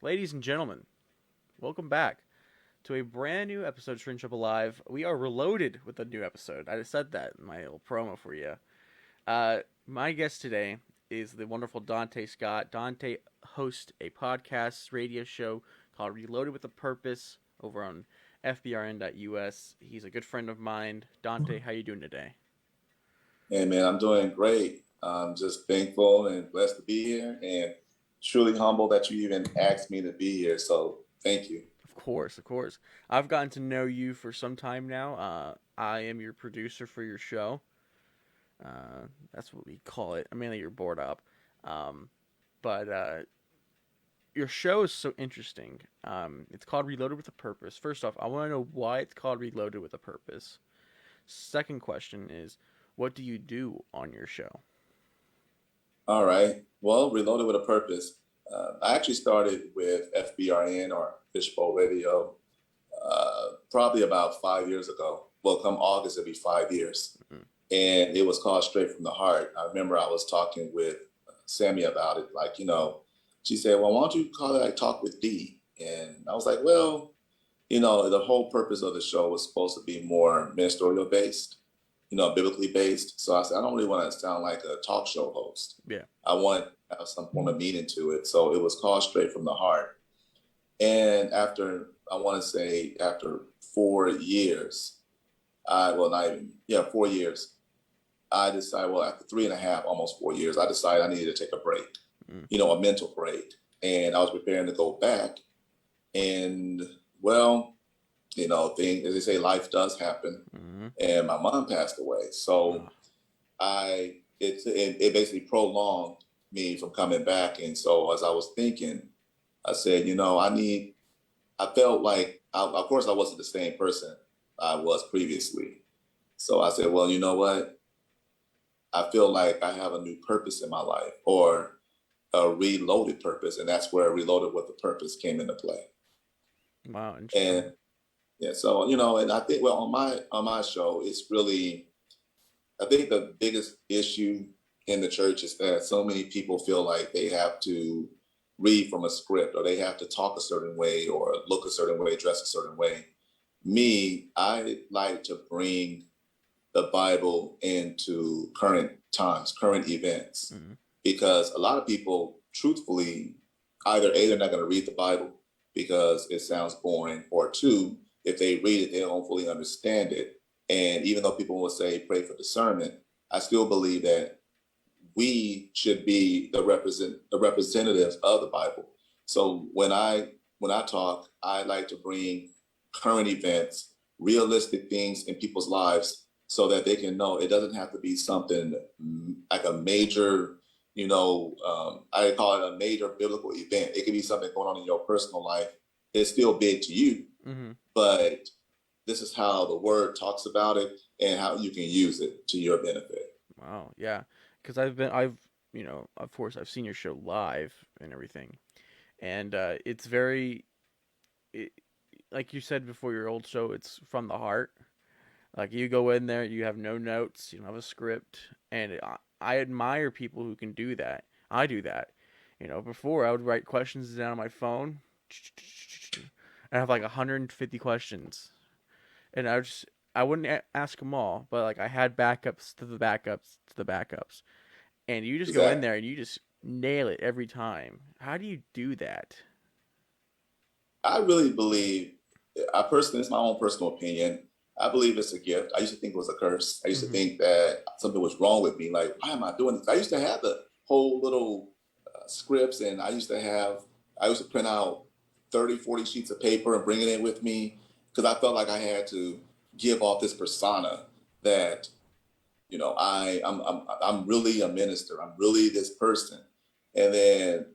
Ladies and gentlemen, welcome back to a brand new episode of Shrinch Up Alive. We are reloaded with a new episode. I just said that in my little promo for you. My guest today is the wonderful Dante Scott. Dante hosts a podcast radio show called Reloaded with a Purpose over on fbrn.us. He's a good friend of mine. Dante, how you doing today? Hey man, I'm doing great. I'm just thankful and blessed to be here and truly humble that you even asked me to be here. So thank you. Of course, of course. I've gotten to know you for some time now. I am your producer for your show. That's what we call it. I mean, you're bored up. Um, but your show is so interesting. It's called Reloaded with a Purpose. First off, I want to know why it's called Reloaded with a Purpose. Second question is, what do you do on your show? All right. Well, Reloaded with a Purpose. I actually started with FBRN or Fishbowl Radio probably about 5 years ago. Well, come August, it'll be 5 years. Mm-hmm. And it was called Straight from the Heart. I remember I was talking with Sammy about it. She said, well, why don't you call it like Talk with D? And I was like, well, the whole purpose of the show was supposed to be more ministerial based, biblically based. So I said, I don't really want to sound like a talk show host. Yeah. I want to have some form of meaning to it. So it was called Straight from the Heart. And after 4 years, not even, 4 years, I decided, well, after 3.5, almost 4 years, I decided I needed to take a break, a mental break. And I was preparing to go back. And well, as they say, life does happen. Mm-hmm. And my mom passed away. So it basically prolonged me from coming back. And so as I was thinking, I said, I felt like, of course, I wasn't the same person I was previously. So I said, well, you know what? I feel like I have a new purpose in my life, or a reloaded purpose. And that's where Reloaded with the Purpose came into play. Wow, interesting. And yeah, so, and I think, well, on my show, it's really, I think the biggest issue in the church is that so many people feel like they have to read from a script, or they have to talk a certain way, or look a certain way, dress a certain way. Me, I like to bring the Bible into current times, current events, Mm-hmm. because a lot of people, truthfully, either A, they're not going to read the Bible because it sounds boring, or two, if they read it, they don't fully understand it. And even though people will say pray for discernment, I still believe that we should be the representatives of the Bible. So when I talk, I like to bring current events, realistic things in people's lives, so that they can know it doesn't have to be something like a major, I call it a major biblical event. It could be something going on in your personal life. It's still big to you, Mm-hmm. but this is how the word talks about it and how you can use it to your benefit. Wow, yeah. Because of course, I've seen your show live and everything, and it's very, it, like you said before, your old show, it's from the heart. Like you go in there, you have no notes, you don't have a script, and I admire people who can do that. I do that. Before I would write questions down on my phone. I have like 150 questions, and I wouldn't ask them all, but like I had backups to the backups to the backups, and you just go in Exactly. there and you just nail it every time. How do you do that? I really believe, I personally, it's my own personal opinion. I believe it's a gift. I used to think it was a curse. I used to Mm-hmm. think that something was wrong with me. Like, why am I doing this? I used to have the whole little scripts, and I used to print out 30, 40 sheets of paper and bring it in with me, because I felt like I had to give off this persona that, I'm really a minister. I'm really this person. And then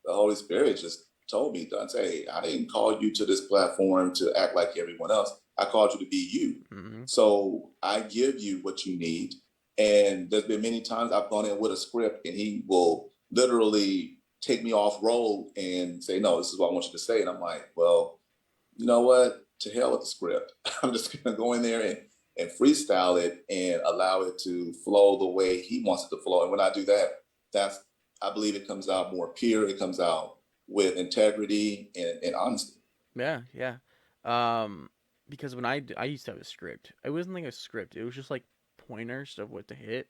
the Holy Spirit just told me, Dante, I didn't call you to this platform to act like everyone else. I called you to be you. Mm-hmm. So I give you what you need. And there's been many times I've gone in with a script, and he will literally take me off road and say, no, this is what I want you to say. And I'm like, well, you know what? To hell with the script. I'm just going to go in there and freestyle it and allow it to flow the way he wants it to flow. And when I do that, that's, I believe it comes out more pure. It comes out with integrity and honesty. Yeah, yeah. Um, because I used to have a script. It wasn't like a script. It was just like pointers of what to hit,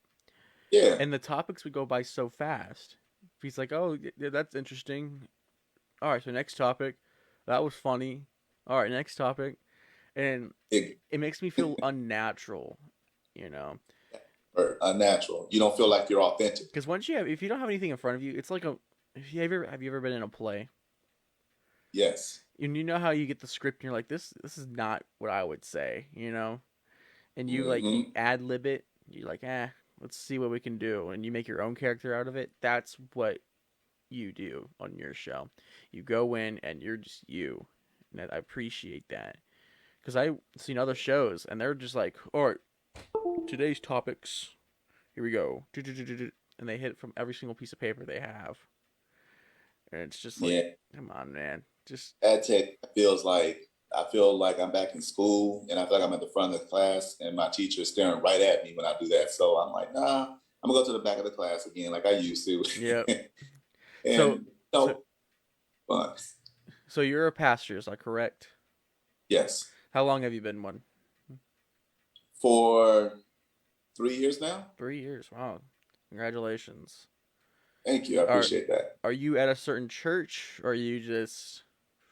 Yeah, and the topics would go by so fast. He's like, "Oh, yeah, that's interesting. All right, so next topic. That was funny. All right, next topic." And it, it makes me feel unnatural, you know. or unnatural. You don't feel like you're authentic. Because if you don't have anything in front of you, it's like a. If you ever have you ever been in a play, Yes. and you know how you get the script, and you're like, this is not what I would say, you know, and you Hmm. ad lib it. You're like, let's see what we can do, and you make your own character out of it. That's what you do on your show. You go in and you're just you, and I appreciate that because I've seen other shows and they're just like, all right, today's topics. Here we go, and they hit from every single piece of paper they have, and it's just like, Yeah. come on, man, just Ed tech feels like I feel like I'm back in school and I feel like I'm at the front of the class and my teacher is staring right at me when I do that. So I'm like, nah, I'm gonna go to the back of the class again like I used to. yeah. So And so no, fun. so you're a pastor, is that correct? Yes. How long have you been one? For 3 years now. 3 years. Wow, congratulations. Thank you. I Are appreciate that. are you at a certain church or are you just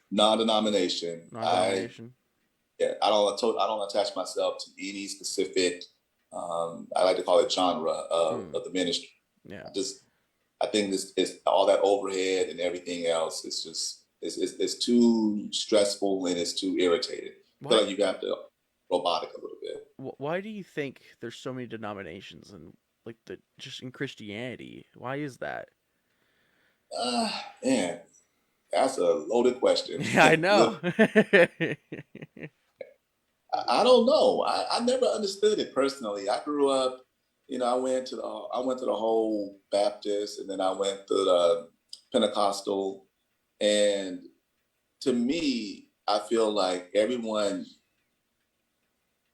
Non-denomination. non-denomination? Yeah, I don't attach myself to any specific I like to call it genre Hmm. of the ministry. Yeah. I just I think this is all that overhead and everything else. It's just it's too stressful and it's too irritating. I feel Why like you got to robotic a little bit. why do you think there's so many denominations and like the just in Christianity? Why is that? Man, that's a loaded question. Yeah, I know. I don't know. I never understood it personally. I grew up, I went to the whole Baptist, and then I went to the Pentecostal, and to me, I feel like everyone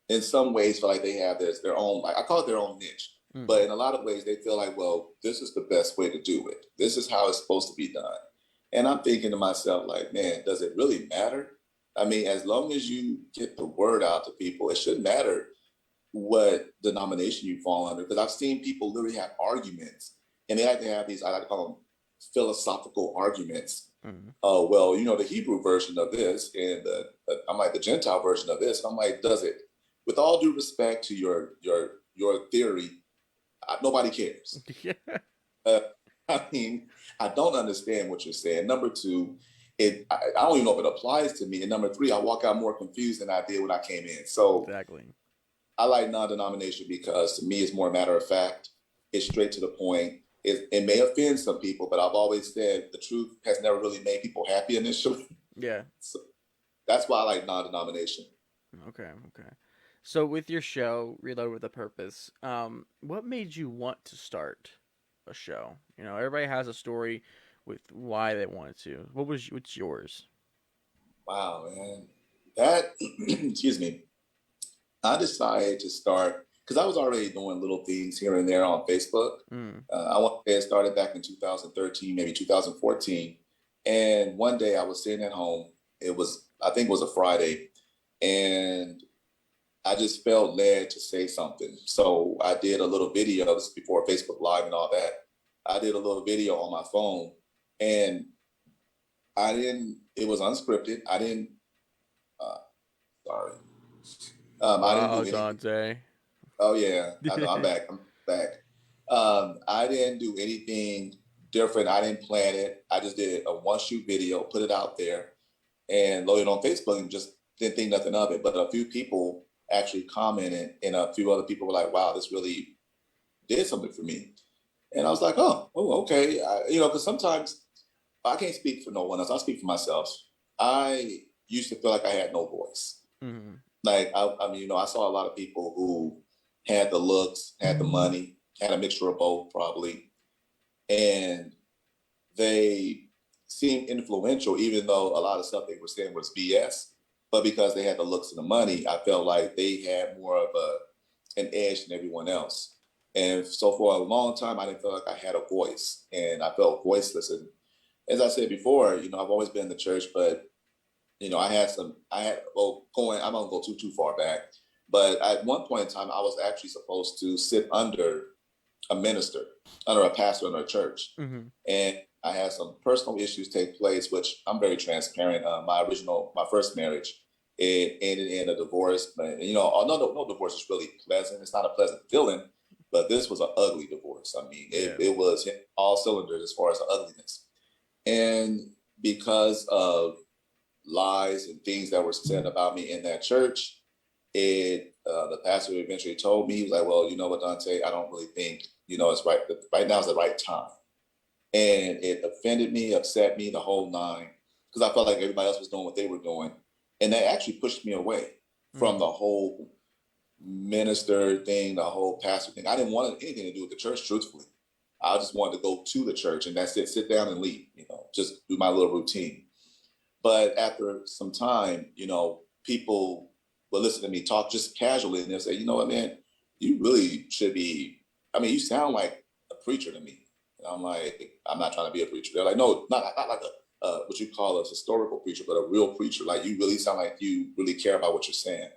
in some ways feel like they have their own, like I call it their own niche. But Hmm. in a lot of ways, they feel like, well, this is the best way to do it. This is how it's supposed to be done. And I'm thinking to myself, like, man, does it really matter? I mean, as long as you get the word out to people, it shouldn't matter what denomination you fall under. Because I've seen people literally have arguments, and they like to have these, I like to call them philosophical arguments. Hmm. Well, the Hebrew version of this, and I'm like the Gentile version of this. I'm like, does it? With all due respect to your theory, nobody cares. Yeah. Uh, I mean, I don't understand what you're saying. Number two, I don't even know if it applies to me. And number three, I walk out more confused than I did when I came in. So Exactly. I like non-denomination because to me it's more matter of fact. It's straight to the point. It may offend some people, but I've always said the truth has never really made people happy initially. Yeah. So that's why I like non-denomination. Okay. Okay. So with your show, Reload with a Purpose, what made you want to start a show? You know, everybody has a story with why they wanted to. What's yours? Wow, man. That excuse me. I decided to start because I was already doing little things here and there on Facebook. Mm. I want to say it started back in 2013, maybe 2014. And one day I was sitting at home. I think it was a Friday, and I just felt led to say something. So I did a little video. This is before Facebook Live and all that. I did a little video on my phone, and I didn't. It was unscripted. I didn't. Uh, sorry. I didn't Wow, do anything. Dante. Oh yeah, I know. I'm back. I'm back. I didn't do anything different. I didn't plan it. I just did a one shoot video, put it out there, and loaded on Facebook, and just didn't think nothing of it. But a few people actually commented, and a few other people were like, "Wow, this really did something for me." And I was like, "Oh, okay." Because sometimes I can't speak for no one else. I speak for myself. I used to feel like I had no voice. Mm. Like I mean, I saw a lot of people who had the looks, had the money, had a mixture of both probably, and they seemed influential, even though a lot of stuff they were saying was BS. But because they had the looks and the money, I felt like they had more of an edge than everyone else. And so for a long time, I didn't feel like I had a voice, and I felt voiceless. And as I said before, I've always been in the church, but well, I'm not gonna go too far back, but at one point in time, I was actually supposed to sit under a minister, under a pastor in a church, Mm-hmm. and I had some personal issues take place, which I'm very transparent. My first marriage, it ended in a divorce, but no divorce is really pleasant. It's not a pleasant feeling, but this was an ugly divorce. I mean, Yeah. it was hit all cylinders as far as the ugliness, and because of lies and things that were said about me in that church, the pastor eventually told me, he was like, "Well, you know what, Dante, I don't really think it's right now is the right time." And it offended me, upset me, the whole nine, because I felt like everybody else was doing what they were doing, and they actually pushed me away from Mm. the whole minister thing, the whole pastor thing. I didn't want anything to do with the church, truthfully. I just wanted to go to the church, and that's it, sit down and leave, just do my little routine. But after some time, people will listen to me talk just casually, and they'll say, "You know what, man, you really should be. I mean, you sound like a preacher to me." And I'm like, "I'm not trying to be a preacher." They're like, "No, not like a what you call a historical preacher, but a real preacher. Like you really sound like you really care about what you're saying."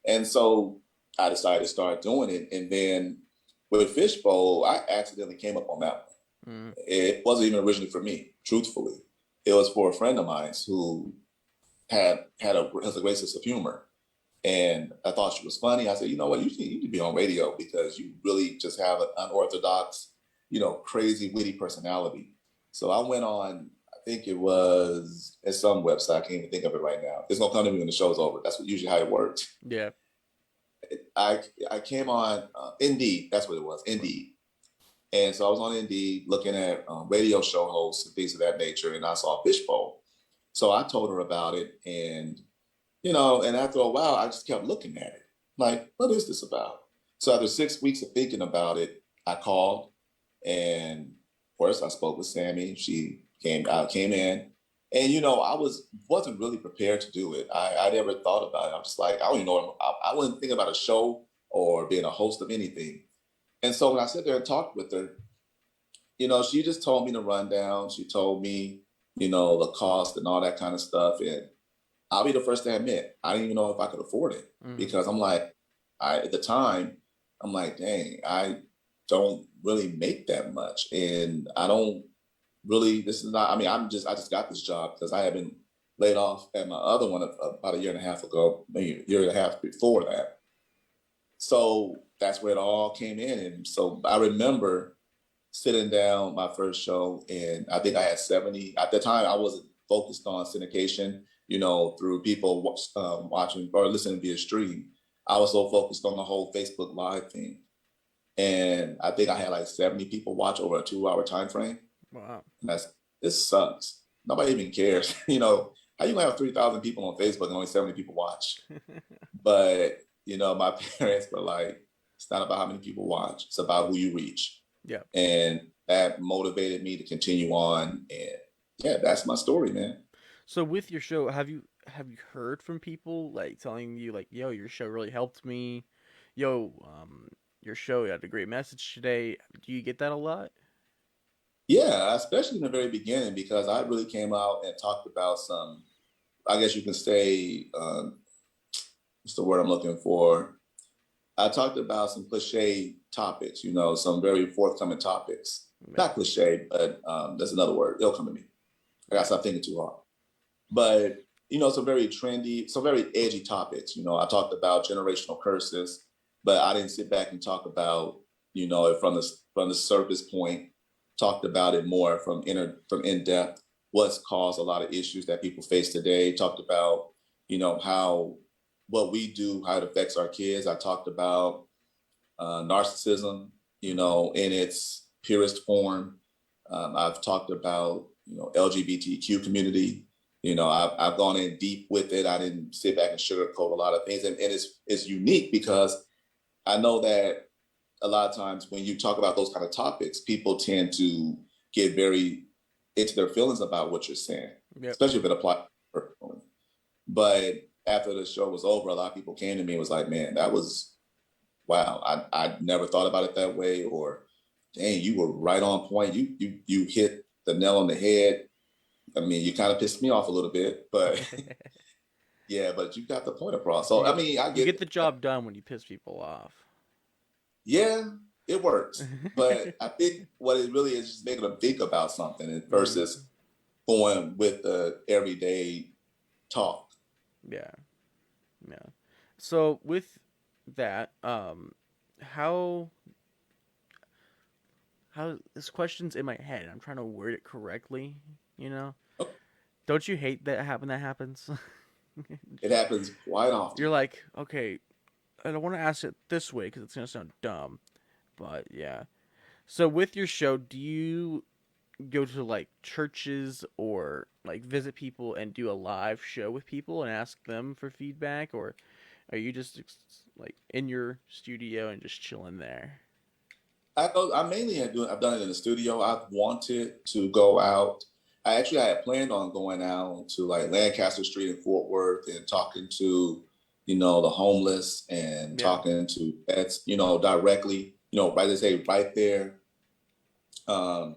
And so I decided to start doing it, and then with Fishbowl, I accidentally came up on that one. Mm. It wasn't even originally for me, truthfully. It was for a friend of mine who has a great sense of humor. And I thought she was funny. I said, "You know what, you need to be on radio because you really just have an unorthodox, crazy, witty personality." So I went on, I think it was at some website, I can't even think of it right now. It's gonna come to me when the show's over. That's usually how it works. Yeah. I I came on Indeed, that's what it was, Indeed. And so I was on Indeed looking at radio show hosts and things of that nature, and I saw Fishbowl. So I told her about it, and after a while, I just kept looking at it. Like, what is this about? So after 6 weeks of thinking about it, I called, and first I spoke with Sammy. She came in, and wasn't really prepared to do it. I never thought about it. I'm just like, I don't even know. I wasn't thinking about a show or being a host of anything. And so when I sat there and talked with her, she just told me the rundown. She told me, the cost and all that kind of stuff. And I'll be the first to admit, I didn't even know if I could afford it Mm. because I'm like, at the time, I'm like, dang, I don't really make that much. And I don't really, this is not, I mean, I just got this job because I had been laid off at my other one about a year and a half ago, maybe a year and a half before that. So that's where it all came in. And so I remember sitting down my first show, and I think I had 70. At the time, I wasn't focused on syndication, through people watching or listening via stream. I was so focused on the whole Facebook Live thing. And I think I had like 70 people watch over a 2 hour time frame. Wow. And this sucks. Nobody even cares. How you gonna have 3,000 people on Facebook and only 70 people watch? But, my parents were like, it's not about how many people watch, it's about who you reach. Yeah. And that motivated me to continue on. And yeah, that's my story, man. So with your show, have you heard from people like telling you like, "Yo, your show really helped me. Yo, your show had a great message today." Do you get that a lot? Yeah, especially in the very beginning, because I really came out and talked about some, I guess you can say, what's the word I'm looking for? I talked about some cliche topics, some very forthcoming topics. Yeah. Not cliche, but that's another word. It'll come to me. I got to Yeah. stop thinking too hard. But some very trendy, some very edgy topics. I talked about generational curses, but I didn't sit back and talk about it from the surface point. Talked about it more from in depth. What's caused a lot of issues that people face today. Talked about how what we do, how it affects our kids. I talked about narcissism, in its purest form. I've talked about LGBTQ community. I've gone in deep with it. I didn't sit back and sugarcoat a lot of things, and it's unique because I know that a lot of times when you talk about those kind of topics, people tend to get very into their feelings about what you're saying, Yep. especially if it applies personally. But after the show was over, a lot of people came to me and was like, "Man, that was wow, I never thought about it that way," or "Dang, you were right on point. You hit the nail on the head." I mean, you kind of pissed me off a little bit, but yeah, but you got the point across. you So I get mean, I you get get it. the job done when you piss people off. Yeah, it works. But I think what it really is just making them think about something Mm, versus going with the everyday talk. yeah, yeah. So with that, how this question's in my head. I'm trying to word it correctly. You know, Oh, don't you hate that happens? it happens quite You're often. like, okay, I don't want to ask it this way because it's gonna sound dumb. But yeah. So with your show, do you go to like churches or like visit people and do a live show with people and ask them for feedback, or are you just like in your studio and just chilling there? I go. I mainly have doing. I've done it in the studio. I've wanted to go out. I had planned on going out to like Lancaster Street in Fort Worth and talking to, the homeless and Yeah, talking to vets, directly, right as they right there, um,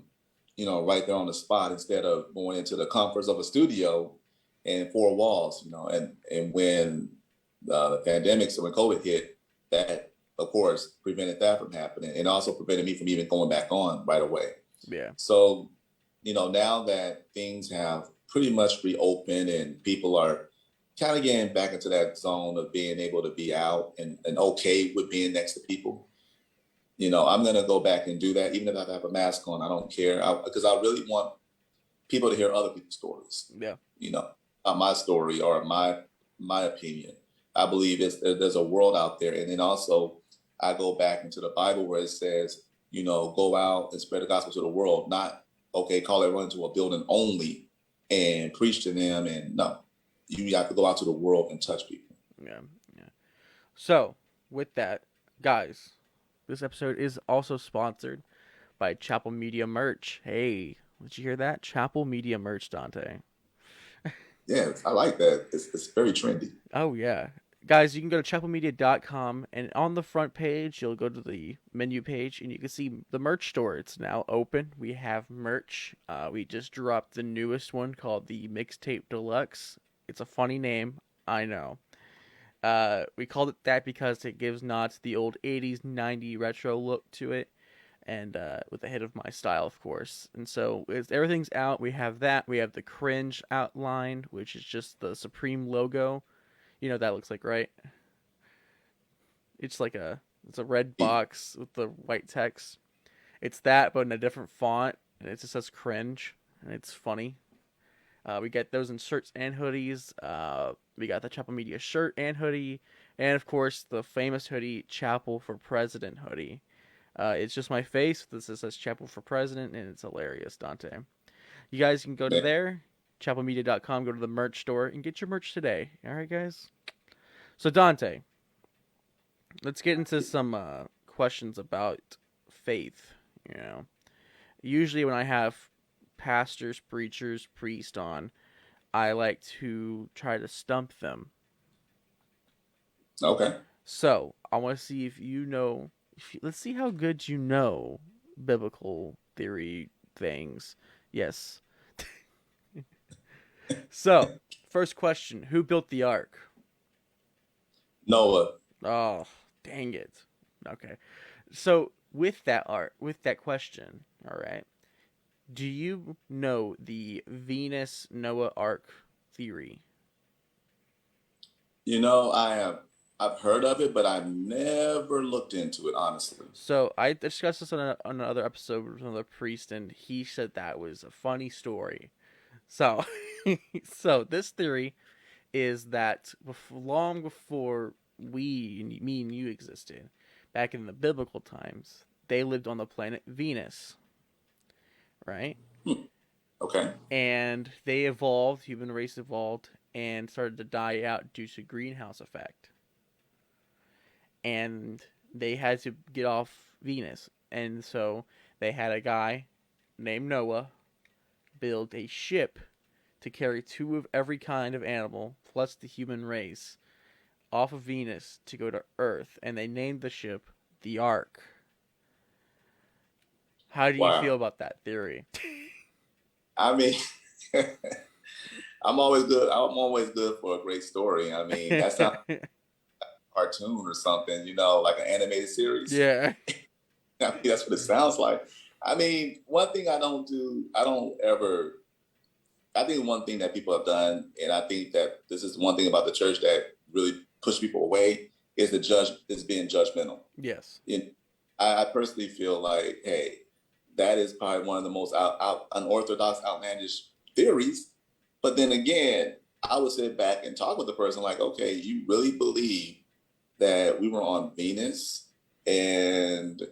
right there on the spot instead of going into the comforts of a studio and four walls, and when the pandemic, so when COVID hit, that of course prevented that from happening and also prevented me from even going back on right away. yeah, So, now that things have pretty much reopened and people are kind of getting back into that zone of being able to be out and okay with being next to people, I'm gonna go back and do that, even if I have a mask on. I don't care, because I really want people to hear other people's stories. yeah, You know, not my story or my opinion. I believe there's a world out there, and then also I go back into the Bible where it says, go out and spread the gospel to the world. Not okay, call everyone to a building only and preach to them, and no, you have to go out to the world and touch people. yeah, yeah. So with that, guys, this episode is also sponsored by Chapel Media Merch. Hey, did you hear that? Chapel Media Merch, Dante. Yeah, I like that. It's very trendy. Oh yeah. Guys, you can go to chapelmedia.com and on the front page you'll go to the menu page and you can see the merch store. It's now open. We have merch. We just dropped the newest one called the Mixtape Deluxe. It's a funny name, I know. We called it that because it gives nods to the old 80s, 90s retro look to it, and with a hit of my style, of course. And so everything's out. We have that. We have the cringe outline, which is just the Supreme logo. You know what that looks like, right? It's like it's a red box with the white text. It's that, but in a different font, and it just says cringe, and it's funny. We get those in shirts and hoodies. We got the Chapel Media shirt and hoodie, and of course the famous hoodie, Chapel for President hoodie. It's just my face. This says Chapel for President, and it's hilarious, Dante. You guys can go to there, chapelmedia.com, go to the merch store, and get your merch today. All right, guys? So, Dante, let's get into some questions about faith. You know, usually when I have pastors, preachers, priests on, I like to try to stump them. Okay. So I want to see if you know. Let's see how good you know biblical theory things. Yes. So first question: who built the ark? Noah. Oh, dang it. Okay. So with that art, with that question, all right. Do you know the Venus Noah Ark theory? I've heard of it, but I've never looked into it, honestly. So I discussed this on another episode with another priest, and he said that was a funny story. So, so this theory is that long before me and you existed, back in the biblical times, they lived on the planet Venus, right? Hmm. Okay. And they evolved, human race evolved, and started to die out due to greenhouse effect. And they had to get off Venus, and so they had a guy named Noah build a ship to carry two of every kind of animal plus the human race off of Venus to go to Earth, and they named the ship the Ark. How do you feel Wow. about that theory? I mean, I'm always good. I'm always good for a great story. I mean, that sounds like a cartoon or something, like an animated series. Yeah. I mean, that's what it sounds like. I mean, one thing I don't do, I don't ever. I think one thing that people have done, and I think that this is one thing about the church that really push people away, is being judgmental. Yes. And I personally feel like, hey, that is probably one of the most unorthodox, outlandish theories. But then again, I would sit back and talk with the person like, okay, you really believe that we were on Venus, and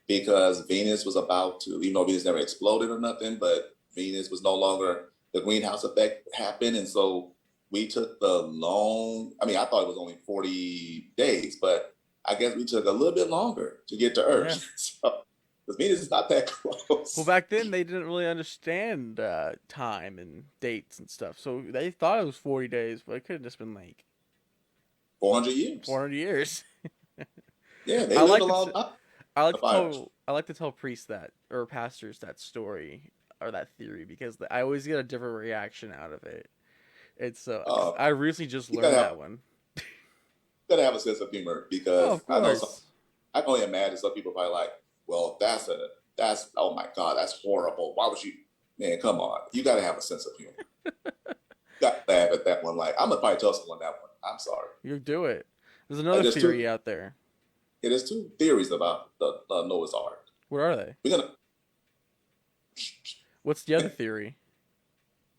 because Venus was about to, even though Venus never exploded or nothing, but Venus was no longer, the greenhouse effect happened. And so we took the long, I mean, I thought it was only 40 days, but I guess we took a little bit longer to get to Yeah. Earth. So, because Venus is not that Well, close. back then they didn't really understand time and dates and stuff, so they thought it was 40 days, but it could have just been like 400 years. 400 years. Yeah, they I lived like a to long time. The fire. I like to tell priests that or pastors that story or that theory because I always get a different reaction out of it. It's 'cause Uh, I recently just you gotta learned have that one. a sense of humor Oh, because of I know some. course. I can only imagine some people probably like, well, that's oh my god, that's horrible. Why would you, man? Come on, you got to have a sense of humor. You got to laugh at that one. Like I'm gonna probably tell someone that one. I'm sorry. You do it. There's Like another there's two, theory out there. yeah, there's two theories about the Noah's Ark. What are they? We're gonna. What's the other theory?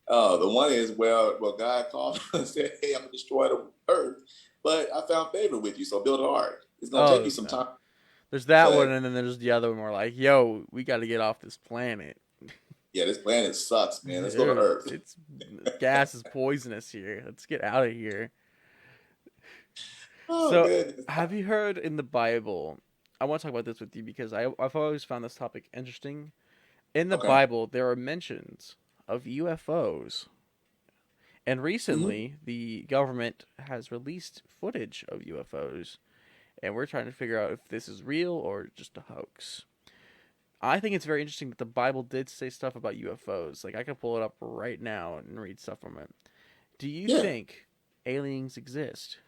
The one is well, God called and said, hey, I'm gonna destroy the earth, but I found favor with you, so build an ark. It's gonna take you Oh some no. time, There's that one, but and then there's the other one where like, yo, we got to get off this planet. yeah, this planet sucks, man. Let's go to Dude, Earth. it's gas is poisonous here. Let's get out of here. Oh So, goodness. have you heard in the Bible? I want to talk about this with you because I've always found this topic interesting. In the Okay. Bible, there are mentions of UFOs, and Hmm. recently the government has released footage of UFOs, and we're trying to figure out if this is real or just a hoax. I think it's very interesting that the Bible did say stuff about UFOs. Like I can pull it up right now and read stuff from it. Do you Yeah. think aliens exist?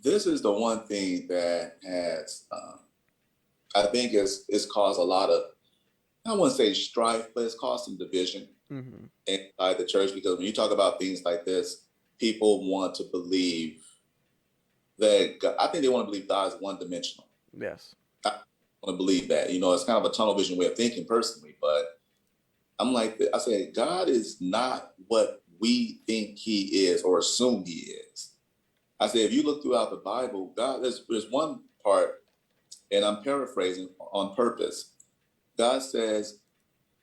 This is the one thing that has, I think, is caused a lot of, I wouldn't say strife, but it's caused some division Mm-hmm. inside the church because when you talk about things like this, people want to believe that God, I think they want to believe God is one dimensional. Yes. I want to believe that. It's kind of a tunnel vision way of thinking personally, but I'm like, I say, God is not what we think he is or assume he is. I say, if you look throughout the Bible, God, there's one part, and I'm paraphrasing on purpose. God says,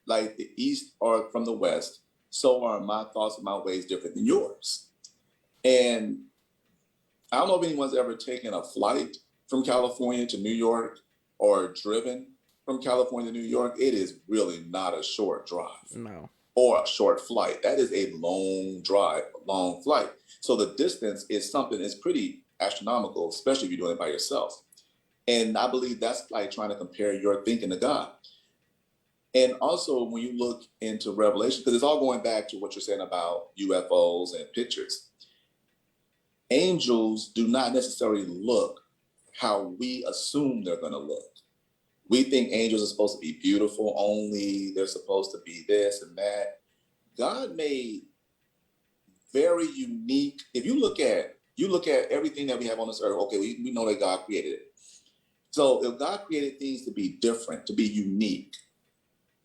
like the east are from the west, so are my thoughts and my ways different than yours. And I don't know if anyone's ever taken a flight from California to New York or driven from California to New York. It is really not a short drive No. or a short flight. That is a long drive, a long flight. So the distance is something that's pretty astronomical, especially if you're doing it by yourself. And I believe that's like trying to compare your thinking to God. And also, when you look into Revelation, because it's all going back to what you're saying about UFOs and pictures, angels do not necessarily look how we assume they're going to look. We think angels are supposed to be beautiful only, they're supposed to be this and that. God made very unique. If you look at everything that we have on this earth, okay, we know that God created it. So if God created things to be different, to be unique,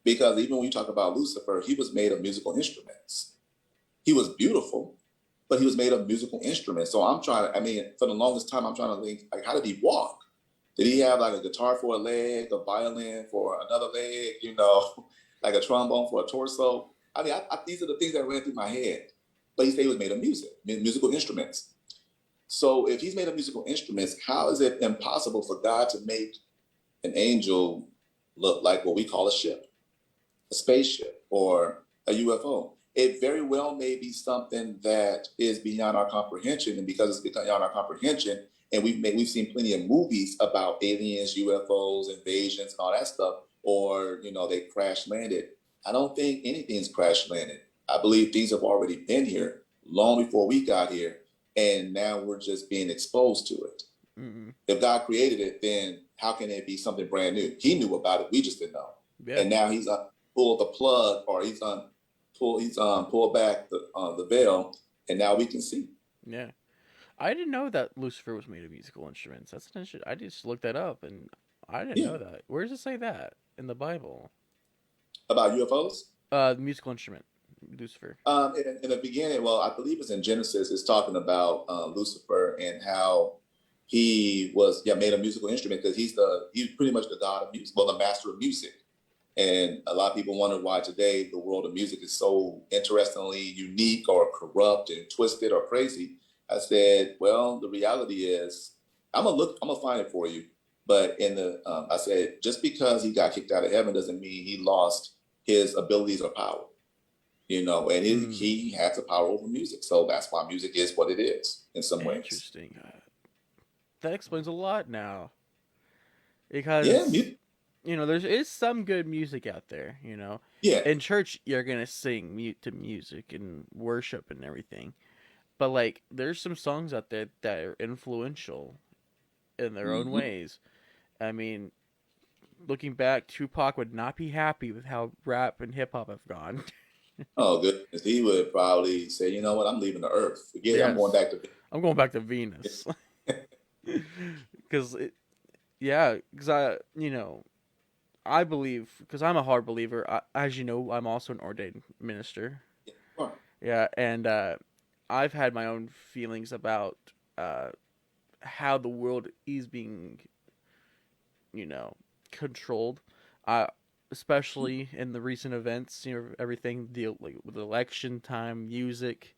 because even when you talk about Lucifer, he was made of musical instruments. He was beautiful, but he was made of musical instruments. So I'm trying to, I mean, for the longest time, I'm trying to think, like, how did he walk? Did he have like a guitar for a leg, a violin for another leg, like a trombone for a torso? I mean, these are the things that ran through my head. But he said he was made of music, musical instruments. So if he's made of musical instruments, how is it impossible for God to make an angel look like what we call a ship, a spaceship, or a UFO? It very well may be something that is beyond our comprehension, and because it's beyond our comprehension, and we've seen plenty of movies about aliens, UFOs, invasions, and all that stuff, or they crash landed. I don't think anything's crash landed. I believe things have already been here long before we got here, and now we're just being exposed to it. Mm-mm. If God created it, then how can it be something brand new? He knew about it. We just didn't know. Yeah, And now he's pulled the plug, or he's pulled back the veil, and now we can see. yeah. I didn't know that Lucifer was made of musical instruments. That's an issue. I just looked that up, and I didn't Yeah. know that. Where does it say that in the Bible? About UFOs. Musical instrument, Lucifer. In the beginning, well, I believe it's in Genesis. It's talking about Lucifer and how he was made a musical instrument because he's pretty much the god of music, well, the master of music. And a lot of people wonder why today the world of music is so interestingly unique or corrupt and twisted or crazy. I said, well, the reality is, I'm gonna find it for you. But I said, just because he got kicked out of heaven doesn't mean he lost his abilities or power. And Hmm. he has the power over music, so that's why music is what it is in some ways. Interesting. That explains a lot now. Yeah, Because there is some good music out there. yeah. In church you're gonna sing mute to music and worship and everything. But like, there's some songs out there that are influential in their own Hmm. ways. I mean, looking back, Tupac would not be happy with how rap and hip hop have gone. Oh goodness, he would probably say, you know what, I'm leaving the earth. Forget it, I'm going Yes, back to. I'm going back to Venus. Because yeah, because I believe, because I'm a hard believer. As you know, I'm also an ordained minister. Yeah, and I've had my own feelings about uh, how the world is being, you know, controlled. Uh, Especially in the recent events, everything like with election time, music,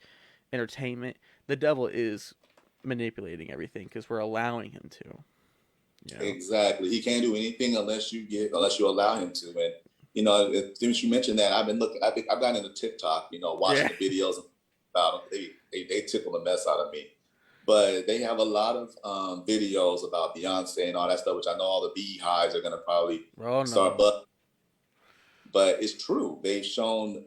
entertainment. The devil is manipulating everything because we're allowing him to. You know. Exactly. He can't do anything unless you allow him to. And since you mentioned that, I've been looking. I've gotten into TikTok. Watching Yeah. the videos about them. They tickle the mess out of me. But they have a lot of videos about Beyonce and all that stuff, which I know all the beehives are going to probably Oh start. no. But it's true. They've shown.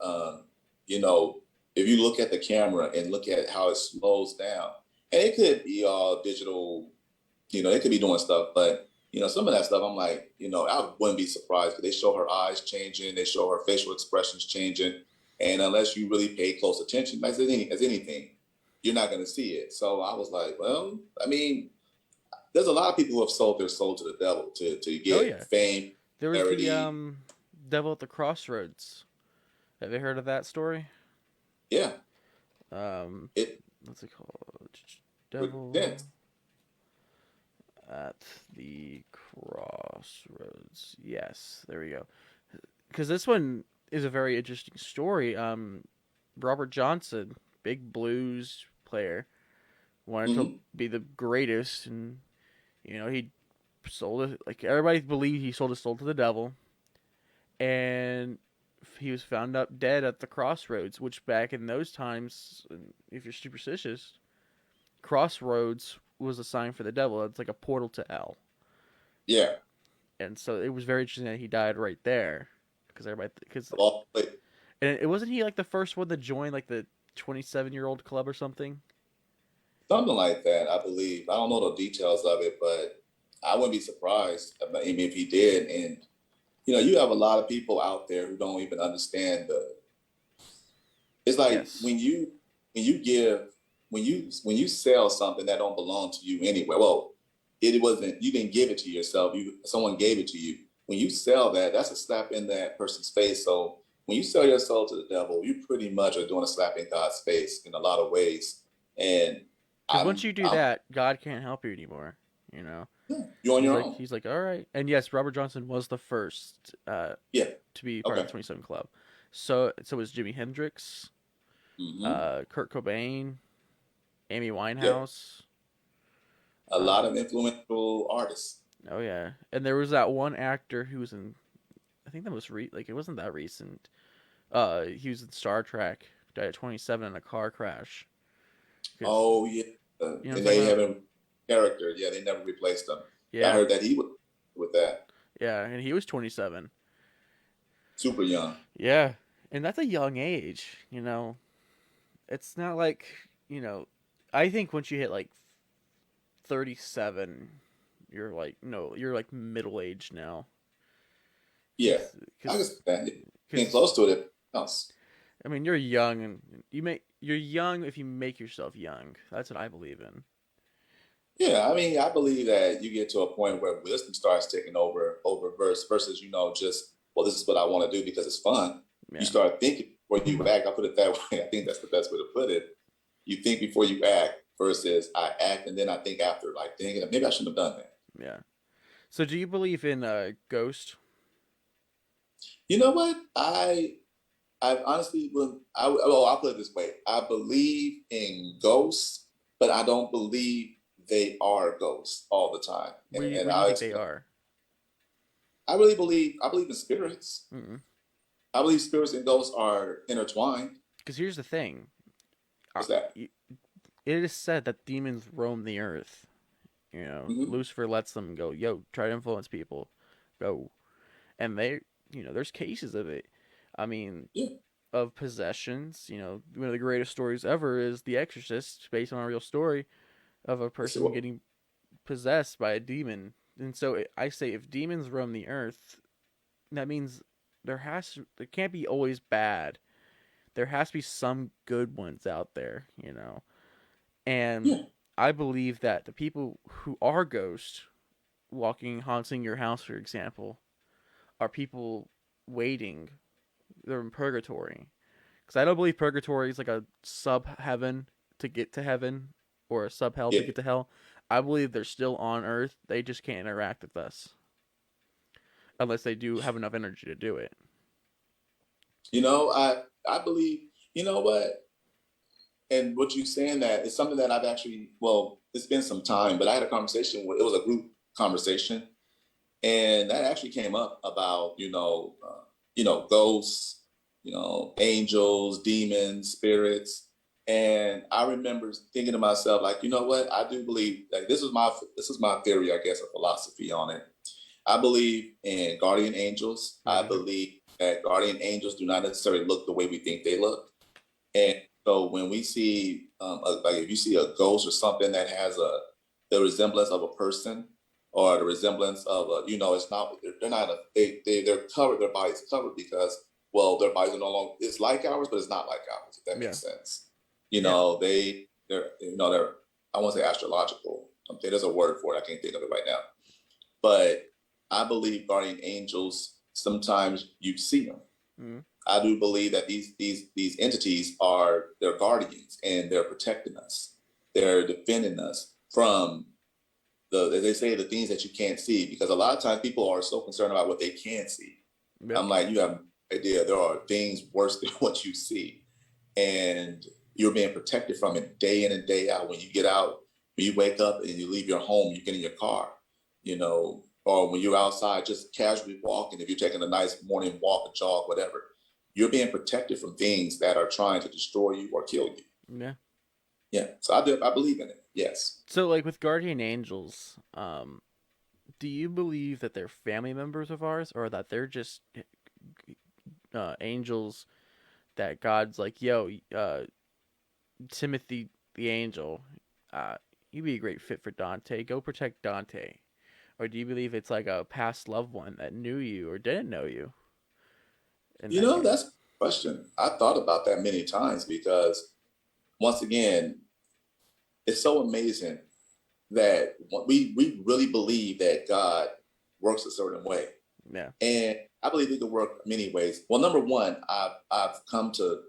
You know, if you look at the camera and look at how it slows down, and it could be all digital. They could be doing stuff, but some of that stuff, I'm like, I wouldn't be surprised because they show her eyes changing, they show her facial expressions changing, and unless you really pay close attention, as anything, you're not going to see it. So I was like, well, I mean, there's a lot of people who have sold their soul to the devil to Oh get yeah. fame, There was the clarity. devil at the crossroads. Have you heard of that story? Yeah, Um, it what's it called? yeah. Devil at the crossroads. Yes, there we go. Because this one is a very interesting story. Robert Johnson, big blues player, wanted to Mm-hmm. be the greatest, and he sold it. Like, everybody believed he sold his soul to the devil, and he was found up dead at the crossroads. Which back in those times, if you're superstitious, crossroads was a sign for the devil. It's like a portal to hell. Yeah. And so it was very interesting that he died right there, because Of all places. and it wasn't he like the first one to join like the 27-year-old club or something. Something like that, I believe. I don't know the details of it, but I wouldn't be surprised if he did. And you have a lot of people out there who don't even understand the. It's like Yes, when you give when you sell something that don't belong to you anyway. Well, it wasn't you didn't give it to yourself. Someone gave it to you. When you sell that, that's a slap in that person's face. So when you sell your soul to the devil, you pretty much are doing a slap in God's face in a lot of ways. And because once you do I'm that, God can't help you anymore. You know, you're on he's your like own. he's like, all right. And yes, Robert Johnson was the first Yeah. to be part of Okay. the 27 Club. So was Jimi Hendrix, Hmm. Kurt Cobain, Amy Yeah. Winehouse. A lot Um, of influential artists. oh yeah, and there was that one actor who was in. I think that was like, it wasn't that recent. He was in Star Trek. Died at 27 in a car crash. Because Oh yeah, you know what I'm and talking they about? haven't character. Yeah, they never replaced them. Yeah, I Yeah, heard that he was with that. yeah, and he was 27. super young. Yeah, and that's a young age. It's not like I think once you hit like 37, you're like no, you're like middle age now. Yeah, Because I because understand it. Getting because close to it else. I mean you're young and you're young if you make yourself young. That's what I believe in. Yeah, I mean, I believe that you get to a point where wisdom starts taking over versus just well, this is what I want to do because it's fun. You Yeah, start thinking before you act. I put it that way. I think that's the best way to put it. You think before you act versus I act and then I think after, like thinking maybe I shouldn't have done that. yeah. So do you believe in ghost? You know what? I honestly will. Well, I'll put it this way: I believe in ghosts, but I don't believe they are ghosts all the time. And Where do you I'll think they explain. are? I believe in spirits. Because I believe spirits and ghosts are intertwined. here's the thing. Uh, What's that? it is said that demons roam the earth. Mm-hmm. Lucifer lets them go. Yo, try to influence people. Go. And there's cases of it. I mean, Yeah. of possessions. One of the greatest stories ever is The Exorcist, based on a real story of a Yes, it person was. getting possessed by a demon. And so I say, if demons roam the earth, that means there can't be always bad. There has to be some good ones out there. And Yeah. I believe that the people who are ghosts walking, haunting your house, for example, are people waiting. They're in purgatory. Because I don't believe purgatory is like a sub heaven to get to heaven or a sub hell to Yeah. get to hell. I believe they're still on Earth. They just can't interact with us unless they do have enough energy to do it. I believe. You know what? And what you're saying that is something that I've actually. Well, it's been some time, but I had a conversation with. It was a group conversation, and that actually came up about ghosts, angels, demons, spirits, and I remember thinking to myself like, you know what, I do believe like this is my theory, I guess, a philosophy on it. I believe in guardian angels. I Mm-hmm. believe that guardian angels do not necessarily look the way we think they look, and so when we see, like if you see a ghost or something that has the resemblance of a person or the resemblance of a, it's not, they're not, they're covered, their bodies covered because, well, their bodies are no longer, it's like ours, but it's not like ours, if that Yeah. makes sense. Yeah. They're, I won't say astrological. There's a word for it. I can't think of it right now. But I believe guardian angels, sometimes you see them. Mm-hmm. I do believe that these entities are their guardians and they're protecting us. They're defending us from as they say, the things that you can't see. Because a lot of times people are so concerned about what they can see. Yep. I'm like, you have no idea. There are things worse than what you see, and you're being protected from it day in and day out. When you get out, when you wake up and you leave your home, you get in your car, or when you're outside just casually walking, if you're taking a nice morning walk, a jog, whatever, you're being protected from things that are trying to destroy you or kill you. Yeah. Yeah, so I believe in it. Yes. So, like with guardian angels, do you believe that they're family members of ours, or that they're just angels that God's like, yo, Timothy the angel, uh, you'd be a great fit for Dante. Go protect Dante. Or do you believe it's like a past loved one that knew you or didn't know you in that That's case? a question. I thought about that many times because once again, it's so amazing that we really believe that God works a certain way. Yeah. And I believe he can work many ways. Well, number one, I've come to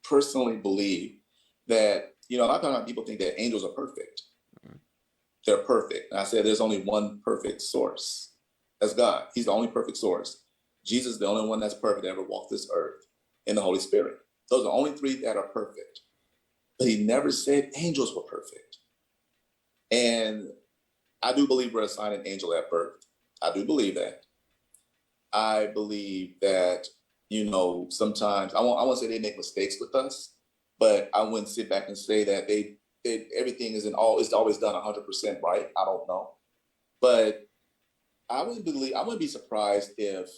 personally believe that, a lot of times people think that angels are perfect. Mm. They're perfect. And I said there's only one perfect source. That's God. He's the only perfect source. Jesus is the only one that's perfect that ever walked this earth, in the Holy Spirit. Those are the only three that are perfect. But he never said angels were perfect. And I do believe we're assigned an angel at birth. I do believe that. I believe that, sometimes I won't say they make mistakes with us, but I wouldn't sit back and say that everything is always done 100% right. I don't know. But I wouldn't be surprised if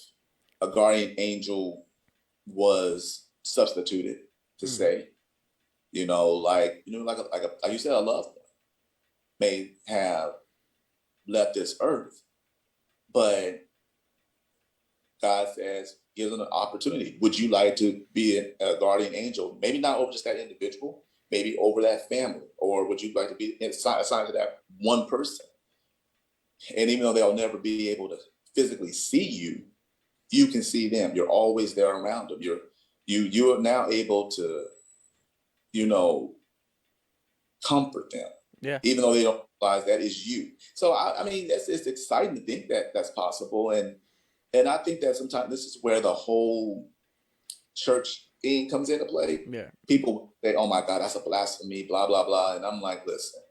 a guardian angel was substituted to Mm. say, like you said, a loved one may have left this earth, but God says, gives them an opportunity. Would you like to be a guardian angel? Maybe not over just that individual, maybe over that family, or would you like to be assigned to that one person? And even though they'll never be able to physically see you, you can see them. You're always there around them. You are now able to, you know, comfort them, Yeah. even though they don't realize that is you. So I mean, it's exciting to think that that's possible, and I think that sometimes this is where the whole church thing comes into play. Yeah. People say, "Oh my God, that's a blasphemy," blah blah blah, and I'm like, listen,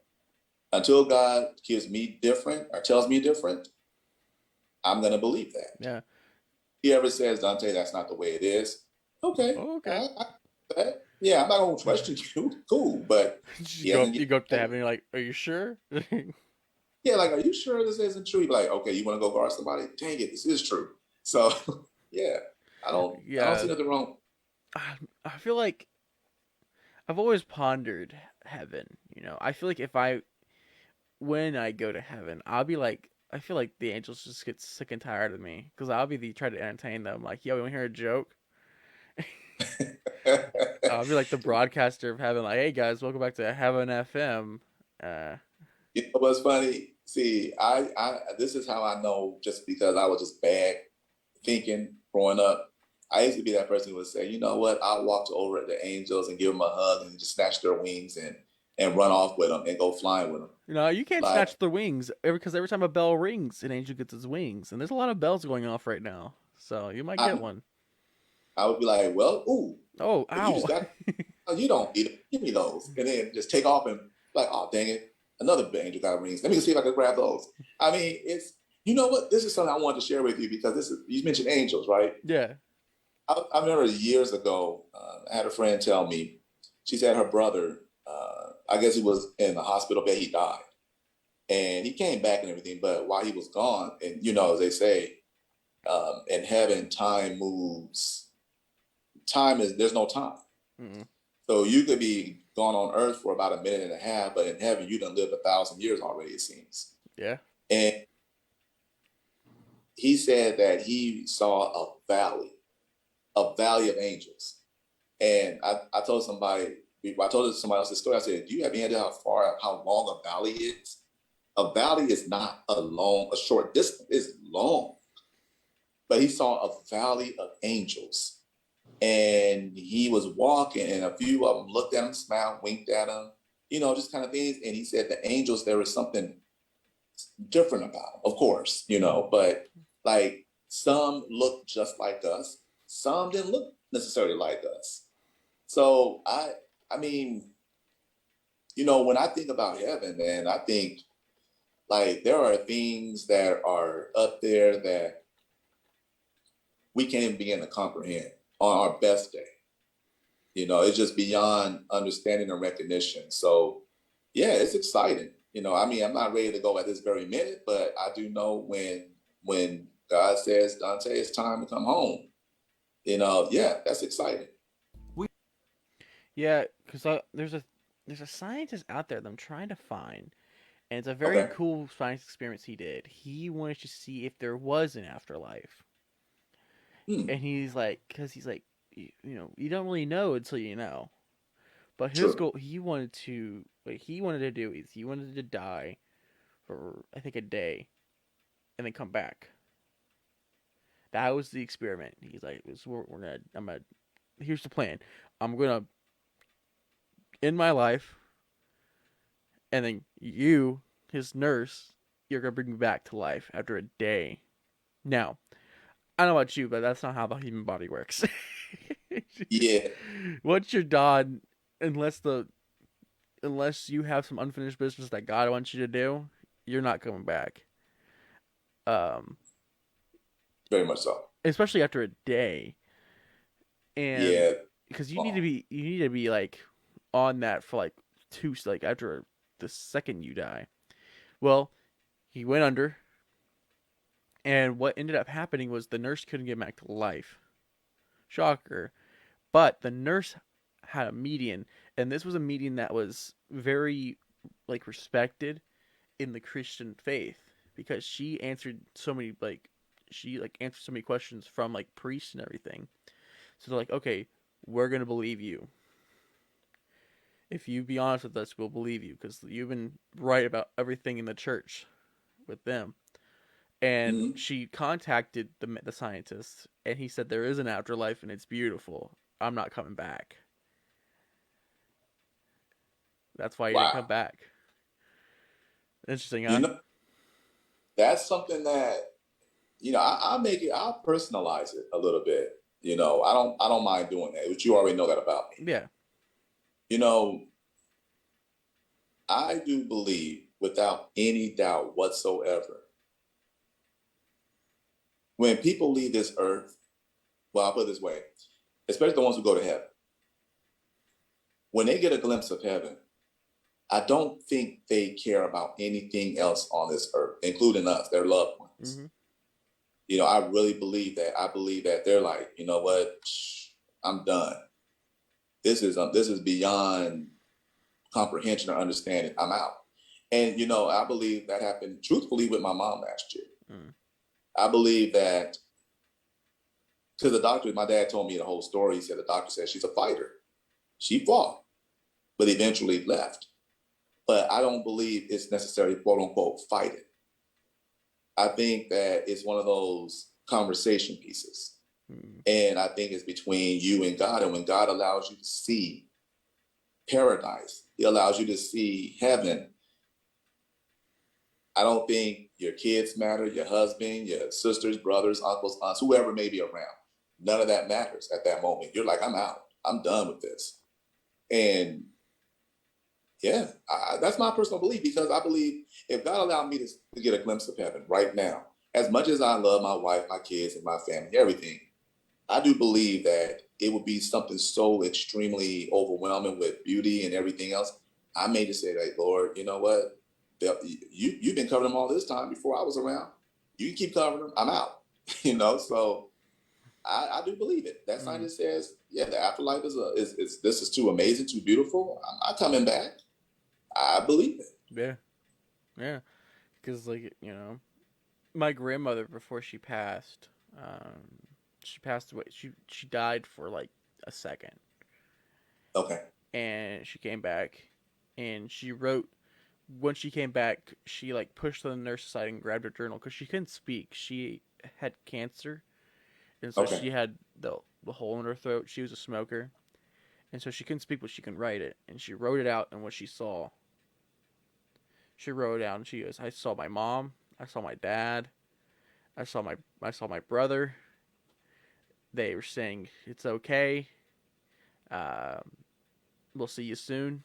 until God gives me different or tells me different, I'm gonna believe that. Yeah. He ever says, Dante, that's not the way it is. Okay, Oh, okay. yeah, I'm not gonna question you. Cool, but he hasn't You given go up to me. heaven. You're like, are you sure? Yeah, like, are you sure this isn't true? You're like, okay, you want to go guard somebody? Dang it, this is true. So, yeah, I don't see Yeah. nothing wrong. I feel like I've always pondered heaven. I feel like when I go to heaven, I'll be like, I feel like the angels just get sick and tired of me because I'll be trying to entertain them. Like, yo, you want to hear a joke? I'll be like the broadcaster of heaven. Like, hey guys, welcome back to Heaven FM. Uh, You know what's funny? See, this is how I know just because I was just bad thinking growing up. I used to be that person who would say, you know what, I'll walk over at the angels and give them a hug and just snatch their wings and run off with them and go flying with them. you can't Like snatch the wings because every time a bell rings, an angel gets his wings, and there's a lot of bells going off right now, so you might get I, one. I would be like, well, ooh, Oh, you ow! just got, oh, you don't eat it. Give me those, and then just take off and like, oh dang it, another angel got rings. Let me see if I can grab those. I mean, it's you know what? This is something I wanted to share with you because this is you mentioned angels, right? Yeah. I remember years ago, I had a friend tell me, she said her brother, I guess he was in the hospital bed, he died. And he came back and everything, but while he was gone, and as they say, in heaven, time moves. There's no time. Mm-mm. So you could be gone on earth for about a minute and a half, but in heaven, you done lived 1,000 years already, it seems. Yeah. And he said that he saw a valley of angels. And I told somebody else this story. I said, "Do you have any idea how long a valley is? A valley is not a short distance. It's long." But he saw a valley of angels, and he was walking, and a few of them looked at him, smiled, winked at him, just kind of things. And he said the angels, there was something different about them, of course, but like some looked just like us, some didn't look necessarily like us. So I mean, when I think about heaven, man, I think like there are things that are up there that we can't even begin to comprehend on our best day. It's just beyond understanding and recognition. So yeah, it's exciting. I mean, I'm not ready to go at this very minute, but I do know when God says, Dante, it's time to come home. Yeah, that's exciting. Yeah, because there's a scientist out there that I'm trying to find, and it's a very Okay. cool science experiments he did. He wanted to see if there was an afterlife, Hmm. and because he's like, you don't really know until you know. But his True. goal, what he wanted to do is he wanted to die for I think a day, and then come back. That was the experiment. He's like, we're gonna, here's the plan. I'm gonna end my life, and then you, his nurse, you're gonna bring me back to life after a day. Now, I don't know about you, but that's not how the human body works. Yeah. Once you're done, unless the unless you have some unfinished business that God wants you to do, you're not coming back. Um, Very much so. Especially after a day, and Yeah. because Oh, you need to be like on that for like like after the second you die. Well, he went under, And what ended up happening was the nurse couldn't get back to life. Shocker. But the nurse had a median, and this was a median that was very like respected in the Christian faith because she answered so many answered so many questions from like priests and everything. So they're like, okay, we're gonna believe you. If you be honest with us, we'll believe you because you've been right about everything in the church with them. And Mm-hmm. she contacted the scientist, and he said there is an afterlife and it's beautiful. I'm not coming back. That's why he didn't come Wow. back. Interesting, You huh? know, that's something that, I'll make it, I'll personalize it a little bit. I don't mind doing that, which you already know that about me. Yeah. You know, I do believe without any doubt whatsoever, when people leave this earth, well, I'll put it this way, especially the ones who go to heaven, when they get a glimpse of heaven, I don't think they care about anything else on this earth, including us, their loved ones. Mm-hmm. I really believe that. I believe that they're like, you know what, I'm done. This is beyond comprehension or understanding. I'm out. And I believe that happened truthfully with my mom last year. Mm. I believe that because the doctor, my dad told me the whole story. He said the doctor said she's a fighter. She fought, but eventually left. But I don't believe it's necessarily quote unquote fighting. I think that it's one of those conversation pieces. Mm. And I think it's between you and God. And when God allows you to see paradise, He allows you to see heaven. I don't think your kids matter, your husband, your sisters, brothers, uncles, aunts, whoever may be around. None of that matters at that moment. You're like, I'm out. I'm done with this. And yeah, that's my personal belief because I believe if God allowed me to get a glimpse of heaven right now, as much as I love my wife, my kids, and my family, everything, I do believe that it would be something so extremely overwhelming with beauty and everything else. I may just say, like, Lord, you know what? You've been covering them all this time before I was around. You can keep covering them. I'm out. So I do believe it. That Mm. scientist says, yeah, the afterlife is this is too amazing, too beautiful. I'm not coming back. I believe it. Yeah. Yeah. Because my grandmother before she passed away. She died for like a second, Okay. and she came back, and she wrote. When she came back, she like pushed the nurse aside and grabbed her journal because she couldn't speak. She had cancer, and so Okay. she had the hole in her throat. She was a smoker, and so she couldn't speak, but she can write it. And she wrote it out, and what she saw, she wrote it out, and she goes, "I saw my mom, I saw my dad, I saw my brother. They were saying it's okay. Um, we'll see you soon,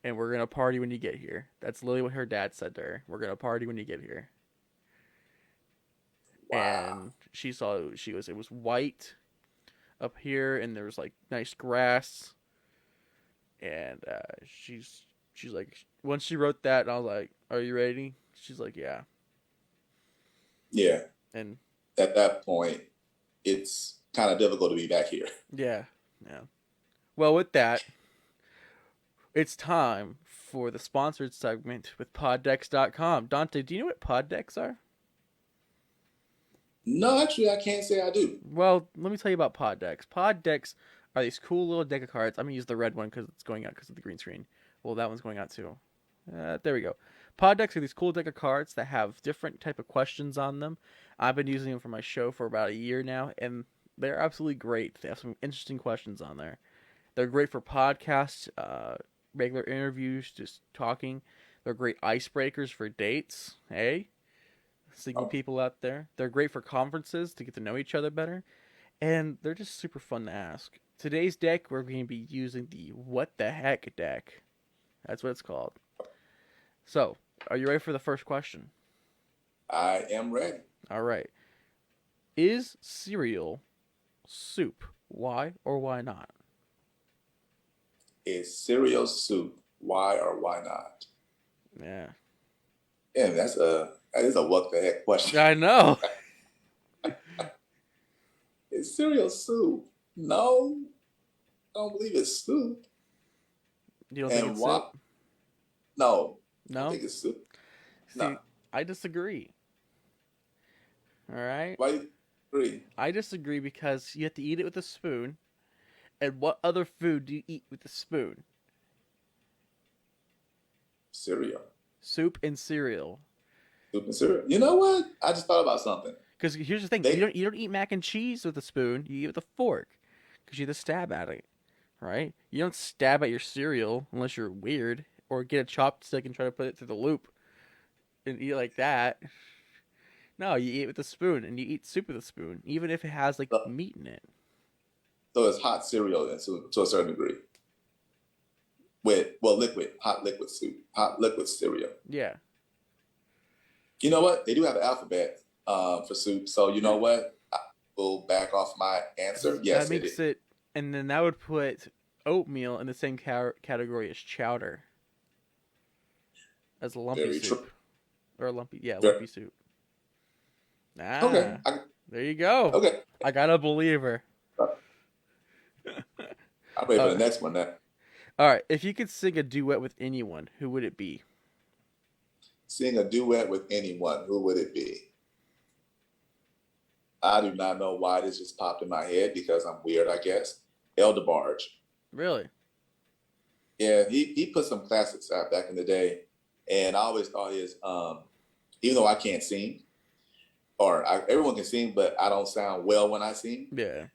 and we're gonna party when you get here." That's literally what her dad said to her. We're gonna party when you get here. Wow. And she goes, it was white up here, and there was like nice grass, and she's like, once she wrote that, and I was like, "Are you ready?" She's like, "Yeah." Yeah. And At that point, it's kind of difficult to be back here. yeah, yeah. Well, with that, it's time for the sponsored segment with poddex.com. Dante, do you know what poddex are? No, actually, I can't say I do. Well, let me tell you about poddex. Poddex are these cool little deck of cards. I'm gonna use the red one because it's going out because of the green screen. Well, that one's going out too. There we go. Pod decks are these cool deck of cards that have different type of questions on them. I've been using them for my show for about a year now, and they're absolutely great. They have some interesting questions on there. They're great for podcasts, regular interviews, just talking. They're great icebreakers for dates. Hey, single Oh, people out there. They're great for conferences to get to know each other better, and they're just super fun to ask. Today's deck, we're going to be using the What the Heck deck. That's what it's called. So, are you ready for the first question? I am ready. All right. Is cereal soup? Why or why not? Is cereal soup? Why or why not? Yeah. Yeah, that's That is a what the heck question. I know. Is cereal soup? No, I don't believe it's soup. You don't think And it's why? soup? No, I don't No. think it's soup. No. See, I disagree. All right. Why you agree? I disagree because you have to eat it with a spoon. And what other food do you eat with a spoon? Cereal. Soup and cereal. Soup and cereal. You know what? I just thought about something. Because here's the thing: They you don't eat mac and cheese with a spoon. You eat with a fork, because you have to stab at it, right? You don't stab at your cereal unless you're weird, or get a chopstick and try to put it through the loop and eat like that. No, you eat with a spoon, and you eat soup with a spoon, even if it has like so meat in it. it's hot cereal and to a certain degree. With liquid, hot liquid soup, hot liquid cereal. Yeah, You know what? They do have an alphabet for soup. So you know yeah. what? I will back off my answer. That Yes, it is. makes it, and then that would put oatmeal in the same category as chowder, as lumpy Very soup true. or lumpy, yeah, Very, lumpy soup. okay. Ah, there you go. Okay. I got a believer. I'm ready for Uh, the next one now. all right, if you could sing a duet with anyone, who would it be? Sing a duet with anyone, who would it be? I do not know why this just popped in my head because I'm weird, I guess. Elder Barge. Really? Yeah, he put some classics out back in the day, and I always thought his even though I can't sing, everyone can sing, but I don't sound well when I sing. Yeah.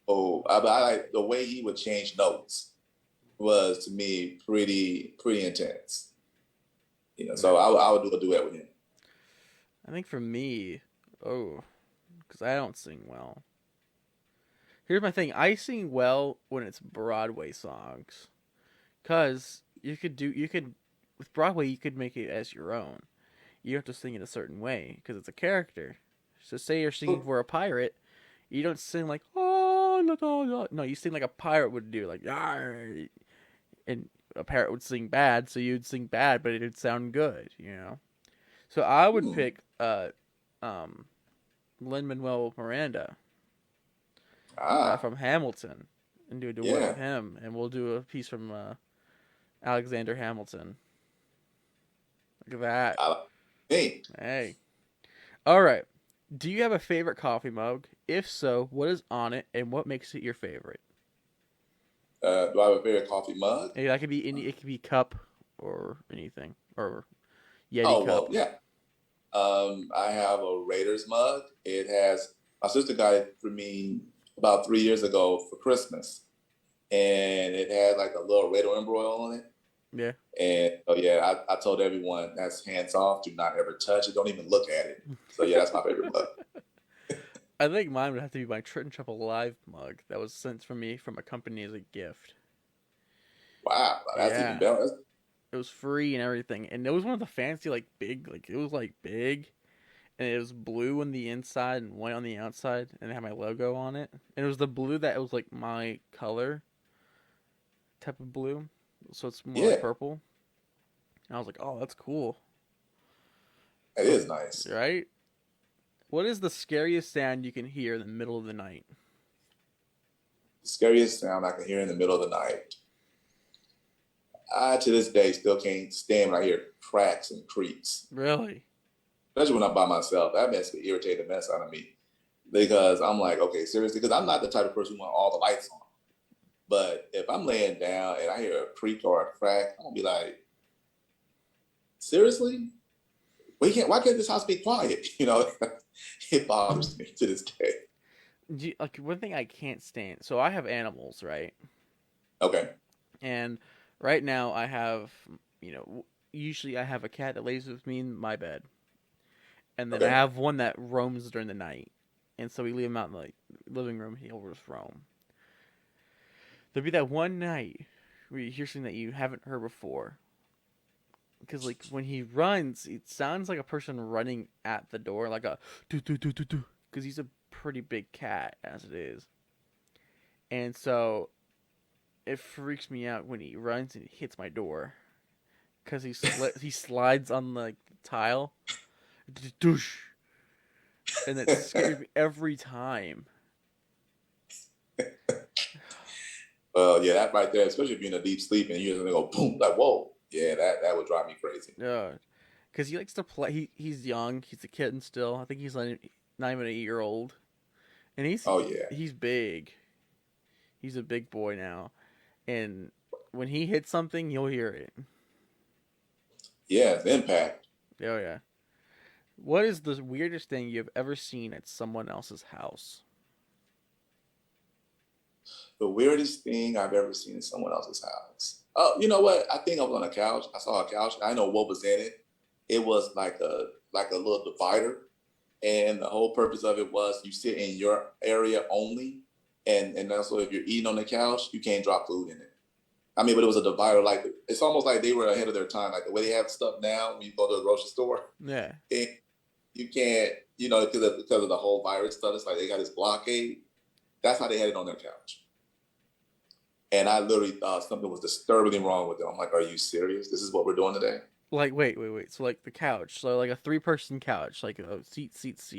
Oh, but I like the way he would change notes was to me pretty intense. So Yeah. I would do a duet with him. I think for me, oh, because I don't sing well. Here's my thing: I sing well when it's Broadway songs, cause you could with Broadway you could make it as your own. You have to sing it a certain way because it's a character. So say you're singing for a pirate, you don't sing like oh la, la, la. No, you sing like a pirate would do, like "Yarr," and a parrot would sing bad, so you'd sing bad, but it'd sound good, you know. So I would Hmm. pick um Lin Manuel Miranda Ah, from Hamilton and do a duet with yeah. him, and we'll do a piece from Alexander Hamilton. Look at that. I like me. Hey. All right. Do you have a favorite coffee mug? If so, what is on it, and what makes it your favorite? Do I have a favorite coffee mug? Hey, that could be any. It could be cup or anything, or Yeti Oh well, cup. yeah. I have a Raiders mug. It has my sister got it for me about 3 years ago for Christmas, and it had like a little Raider embroil on it. Yeah. And oh yeah, I told everyone that's hands off. Do not ever touch it. Don't even look at it. So yeah, that's my favorite mug. I think mine would have to be my Trenton Trouble Live mug that was sent from me from a company as a gift. Wow, that's even Yeah. better. It was free and everything, and it was one of the fancy, like big, like it was like big, and it was blue on the inside and white on the outside, and it had my logo on it. And it was the blue that it was like my color type of blue, so it's more like Yeah, purple. And I was like, oh, that's cool. it So, is nice. right? What is the scariest sound you can hear in the middle of the night? The scariest sound I can hear in the middle of the night. I to this day still can't stand when I hear cracks and creaks, Really? especially when I'm by myself. That mess can irritate the mess out of me because I'm like, okay, seriously, because I'm not the type of person who want all the lights on. But if I'm laying down and I hear a creak or a crack, I'm gonna be like, seriously? Why can't this house be quiet? It bothers me to this day. Like one thing I can't stand. So I have animals, right? Okay. And right now I have, you know, usually I have a cat that lays with me in my bed, and then I Okay. have one that roams during the night, and so we leave him out in the like, living room. He'll just roam. There'll be that one night where you hear something that you haven't heard before, because like when he runs, it sounds like a person running at the door, like a do do do do do, because he's a pretty big cat as it is, and so it freaks me out when he runs and hits my door, because he slides on like the tile. Just douche, and it scares me every time. Well, yeah, that right there, especially if you're in a deep sleep and you're gonna go boom, like whoa, yeah, that would drive me crazy. Yeah, because he likes to play. He's young. He's a kitten still. I think he's like not even 8 year old, and Oh yeah, he's big. He's a big boy now, and when he hits something, you'll hear it. yeah, the impact. Oh yeah. What is the weirdest thing you've ever seen at someone else's house? The weirdest thing I've ever seen in someone else's house. Oh, you know what? I think I was on a couch. I saw a couch. I know what was in it. It was like a little divider, and the whole purpose of it was you sit in your area only, and also if you're eating on the couch, you can't drop food in it. I mean, but it was a divider. Like it's almost like they were ahead of their time. Like the way they have stuff now, when you go to a grocery store, Yeah. and you can't, because of the whole virus stuff. It's like they got this blockade. That's how they had it on their couch. And I literally thought something was disturbingly wrong with them. I'm like, are you serious? This is what we're doing today? Like, wait. So, like the couch. So, like a three-person couch, like a seat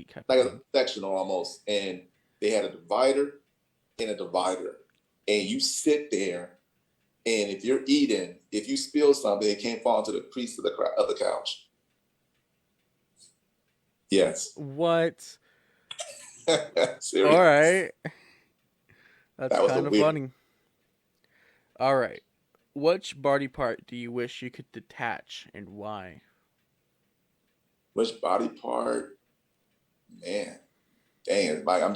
type of Like a thing. sectional almost. And they had a divider and a divider. And you sit there, and if you're eating, if you spill something, it can't fall into the crease of the couch. Yes. What? All Serious. right. That's That was the kind of weird. funny. All right. Which body part do you wish you could detach and why? Which body part? Man, dang, like I'm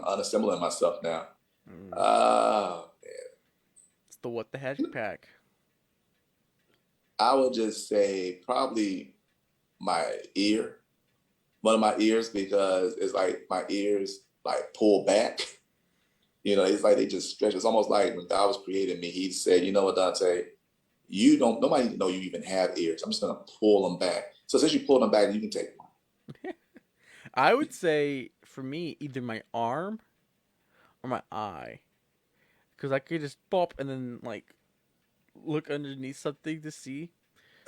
unassembling myself now. Mm, Uh it's the what the heck pack. I would just say probably my ear, one of my ears, because it's like my ears like pull back. It's like they just stretch. It's almost like when God was creating me, He said, "You know what, Dante? You don't. Nobody need to know you even have ears. I'm just gonna pull them back. So since you pull them back, you can take one." I would say for me, either my arm or my eye, because I could just pop and then like look underneath something to see.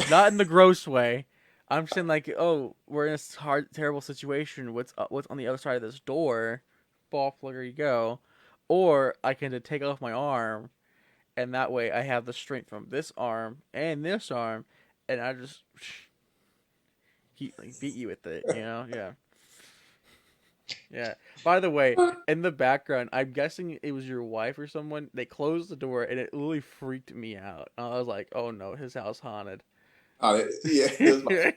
Not in the gross way. I'm just saying like, oh, we're in this hard, terrible situation. What's on the other side of this door? Bop, there you go. Or I can just take off my arm, and that way I have the strength from this arm and this arm, and I just like, beat you with it. Yeah, yeah. By the way, in the background, I'm guessing it was your wife or someone. They closed the door, and it really freaked me out. I was like, oh no, his house haunted. Yeah, it's my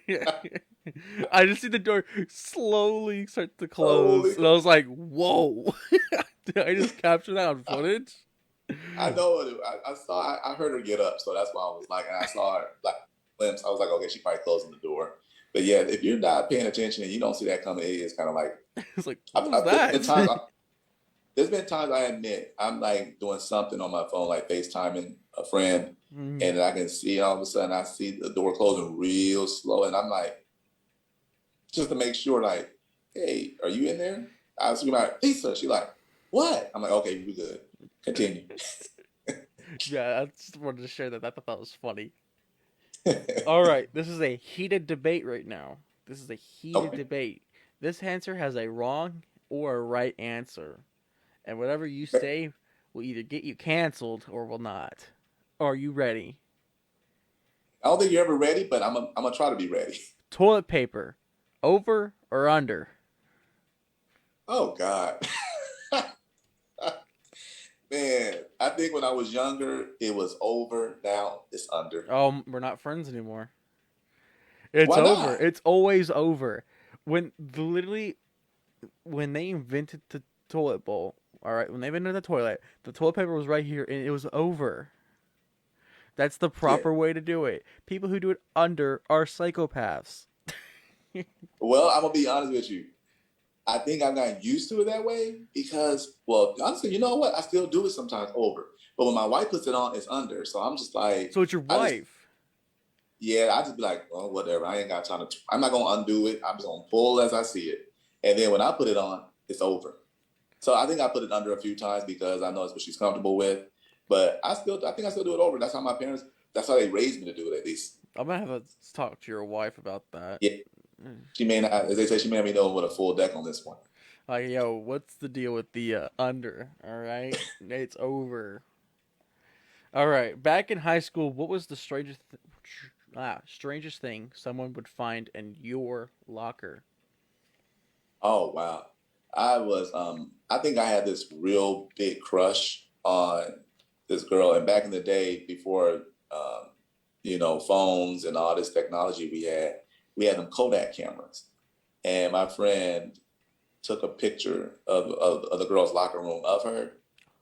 I just see the door slowly start to close, holy. and I was like, "Whoa!" Did I just capture that on footage? I know it. I saw. I heard her get up, so that's why I was like, and I saw her like glimpse. I was like, okay, she probably closing the door. But yeah, if you're not paying attention and you don't see that coming, it is kind of like It's like, what was there's been that? times. There's been times I admit I'm like doing something on my phone, like FaceTiming a friend, Mm. and I can see all of a sudden I see the door closing real slow, and I'm like, just to make sure, like, hey, are you in there? I was like, Lisa. She like, what? I'm like, okay, we good. Continue. Yeah, I just wanted to share that. I thought that was funny. All right, this is a heated debate right now. This is a heated Okay. debate. This answer has a wrong or a right answer, and whatever you say will either get you canceled or will not. Are you ready? I don't think you're ever ready, but I'm gonna try to be ready. Toilet paper, over or under? Oh God, man! I think when I was younger, it was over. Now it's under. Oh, we're not friends anymore. It's Why over. not? It's always over. Literally when they invented the toilet bowl, all right, when they invented the toilet paper was right here and it was over. That's the Yeah. proper way to do it. People who do it under are psychopaths. Well, I'm gonna be honest with you. I think I'm not used to it that way because, well, honestly, you know what? I still do it sometimes over. But when my wife puts it on, it's under. So I'm just like, So it's your I just, wife. yeah, I just be like, well, whatever. I ain't got time to. I'm not gonna undo it. I'm just gonna pull as I see it, and then when I put it on, it's over. So I think I put it under a few times because I know it's what she's comfortable with. But I think I still do it over. That's how my parents. That's how they raised me to do it at least. I'm gonna have to talk to your wife about that. Yeah, She may not, as they say, she may not be knowing what a full deck on this one. Like, yo, what's the deal with the under? All right, it's over. All right, back in high school, what was the strangest thing someone would find in your locker? Oh wow. I think I had this real big crush on this girl. And back in the day before phones and all this technology we had them Kodak cameras. And my friend took a picture of the girl's locker room of her,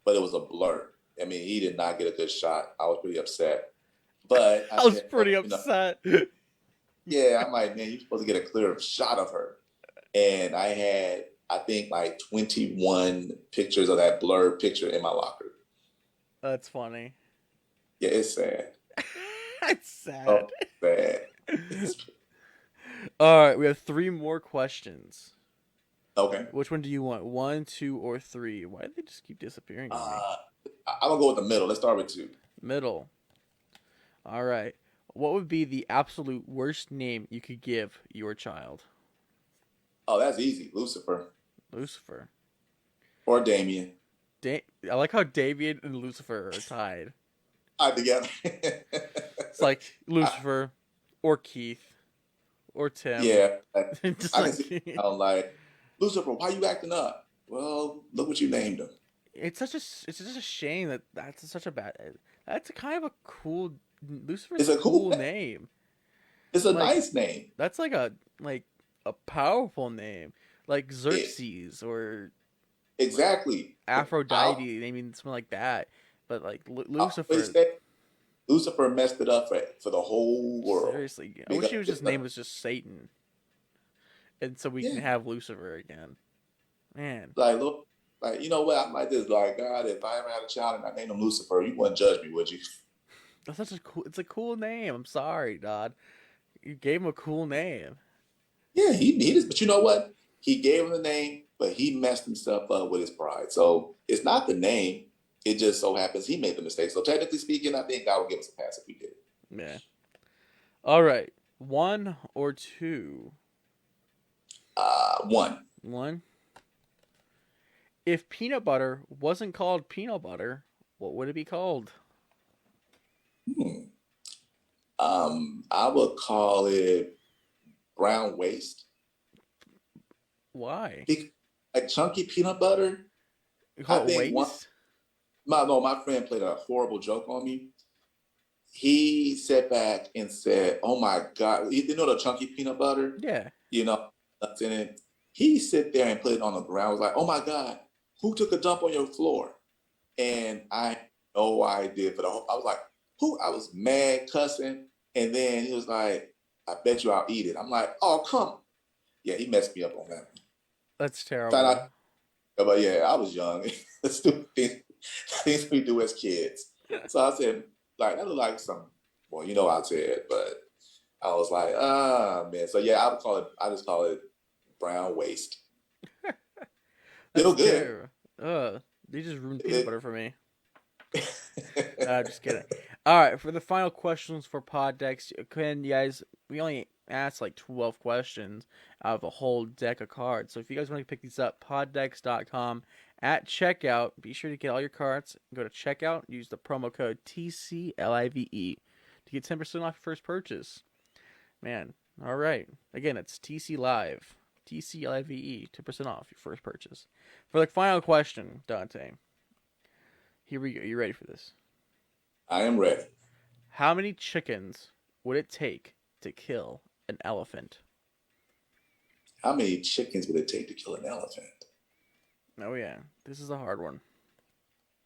but it was a blur. I mean, he did not get a good shot. I was pretty upset. But I I was said, pretty you know, upset. yeah, I'm like, man, you're supposed to get a clear shot of her. And I had, I think, like 21 pictures of that blurred picture in my locker. That's funny. Yeah, it's sad. It's Oh, sad. sad. It's, All right, we have three more questions. okay. Which one do you want? One, two, or three? Why do they just keep disappearing on me? Uh, I'm gonna go with the middle. Let's start with two. Middle. All right. What would be the absolute worst name you could give your child? Oh, that's easy. Lucifer Lucifer. or Damien. I like how Davian and Lucifer are tied. All together. It's like Lucifer or Keith or Tim. Yeah, Just I can see like it now, like Lucifer. Why you acting up? Well, look what you named him. it's just a shame that that's such a bad. That's a kind of a cool. Lucifer's It's a a cool cool name. name. It's a Like nice name. that's like a powerful name, like It, Xerxes or exactly. I'll, Aphrodite. I mean something like that. But like I'll always Lucifer, say Lucifer messed it up for the whole world seriously, I wish because he was just name was just Satan, and so we can yeah, have Lucifer again. Man, like look, like you know what? I might just like God. If I ever had a child and I named him Lucifer, you wouldn't judge me, would you? that's such a cool. It's a cool name. I'm sorry, Dodd. You gave him a cool name. Yeah, he just. But you know what? He gave him the name, but he messed himself up with his pride. So it's not the name. It just so happens he made the mistake. So technically speaking, I think God would give us a pass if we did. Yeah. All right. One or two. One. One. If peanut butter wasn't called peanut butter, what would it be called? Hmm. I would call it brown waste. Why? Because like chunky peanut butter. You I call it think one. waste? My friend played a horrible joke on me. He sat back and said, "Oh my God, you know the chunky peanut butter, Yeah. you know, nuts in it." He sit there and put it on the ground. I was like, "Oh my God, who took a dump on your floor?" And I had no idea. For the whole, I was like, "Who?" I was mad, cussing, and then he was like, "I bet you I'll eat it." I'm like, "Oh come." Yeah, he messed me up on that. That's Found terrible. out, but yeah, I was young. Stupid things we do as kids. So I said, like, that looked like some, well, you know, I said, but I was like, ah, man. So yeah, I just call it brown waste. That's Still good. terrible. They just ruined peanut It, butter for me. it, Just kidding. All right, for the final questions for Pod Decks, can you guys? We only asked like 12 questions out of a whole deck of cards. So if you guys want to pick these up, poddex.com at checkout. Be sure to get all your cards. Go to checkout. Use the promo code TCLIVE to get 10% off your first purchase. Man, all right. Again, it's TC Live. TCLIVE, 10% off your first purchase. For the final question, Dante, here we go. You ready for this? I am ready. How many chickens would it take to kill an elephant? How many chickens would it take to kill an elephant? Oh yeah, this is a hard one.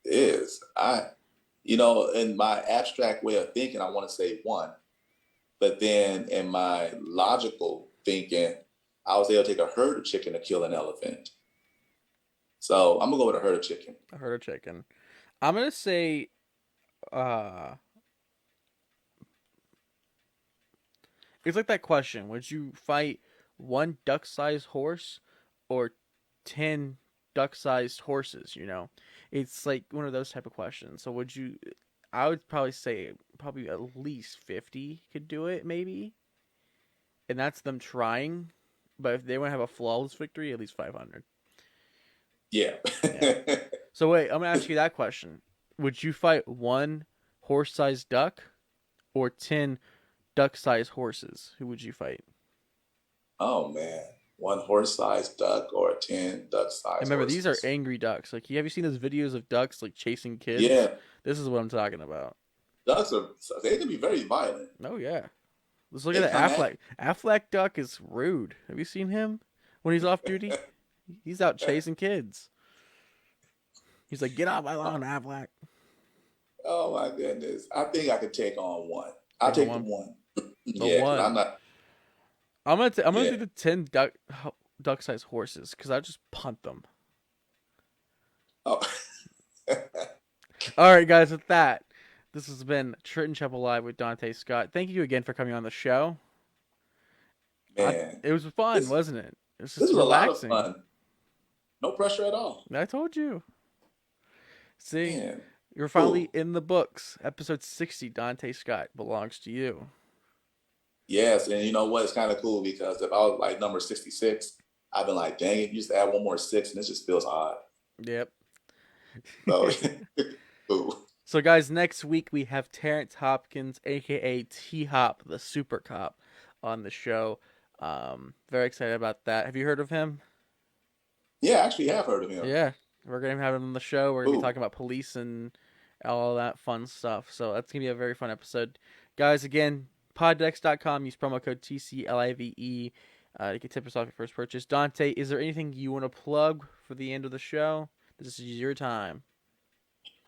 It is. In my abstract way of thinking, I want to say one. But then in my logical thinking, I was able to take a herd of chicken to kill an elephant. So I'm gonna go with a herd of chicken. A herd of chicken. I'm gonna say, uh, it's like that question: would you fight one duck-sized horse or 10 duck-sized horses? It's like one of those type of questions. So would you? I would probably say probably at least 50 could do it, maybe. and that's them trying. But if they want to have a flawless victory, at least 500. Yeah. Yeah. So wait, I'm gonna ask you that question. Would you fight one horse-sized duck or 10 duck-sized horses? Who would you fight? Oh man, one horse-sized duck or 10 And duck-sized remember, these are horses. angry ducks. Like, have you seen those videos of ducks like chasing kids? Yeah, This is what I'm talking about. ducks are they can be very violent. Oh yeah. Let's look at They the come at Affleck. Affleck duck is rude. Have you seen him when he's off duty? He's out chasing kids. He's like, "Get off my lawn, Affleck." Oh my goodness. I think I could take on one. I'll Take on take the one. one. The Yeah, because I'm one. not. I'm gonna Yeah. do the 10 duck sized horses because I just punt them. Oh. All right, guys. With that, this has been Trenton Chapel Live with Dante Scott. Thank you again for coming on the show. Man, It was fun, this wasn't it? It's this just was a lot of relaxing. fun. No pressure at all. I told you. See, Man, you're finally cool. in the books. Episode 60, Dante Scott belongs to you. Yes, and you know what? It's kind of cool because if I was like number 66, I've been like, dang it, you just add one more six, and this just feels odd. Yep. So, cool. So, guys, next week we have Terrence Hopkins, aka T Hop, the Super Cop, on the show. Very excited about that. Have you heard of him? Yeah, I actually have heard of him. Yeah, we're gonna have him on the show. We're gonna be Cool. talking about police and all that fun stuff. So that's gonna be a very fun episode, guys. Again, poddex.com. Use promo code TCLIVE to get 10% off your first purchase. Dante, is there anything you want to plug for the end of the show? This is your time.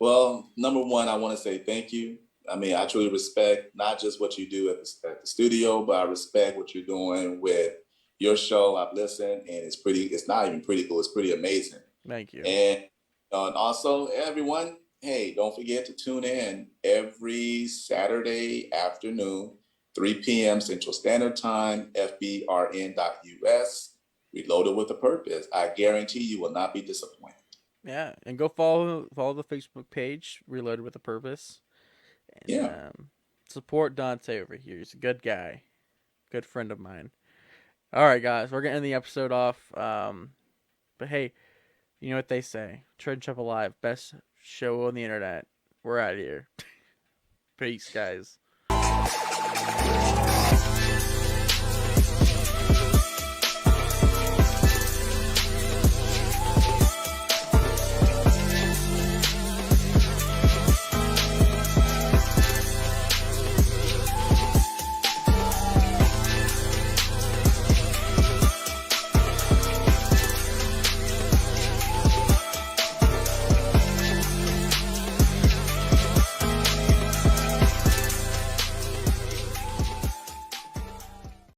Well, number one, I want to say thank you. I mean, I truly respect not just what you do at the studio, but I respect what you're doing with your show. I've listened, and it's not even pretty cool. It's pretty amazing. Thank you. And also, everyone, hey, don't forget to tune in every Saturday afternoon, 3 p.m. Central Standard Time, fbrn.us. Reloaded with a purpose. I guarantee you will not be disappointed. Yeah, and go follow the Facebook page, Reloaded with a Purpose, and Yeah. support Dante over here. He's a good guy, good friend of mine. All right, guys, we're gonna end the episode off. But hey, you know what they say? Tread Chip Alive, best show on the internet. We're out of here. Peace, guys.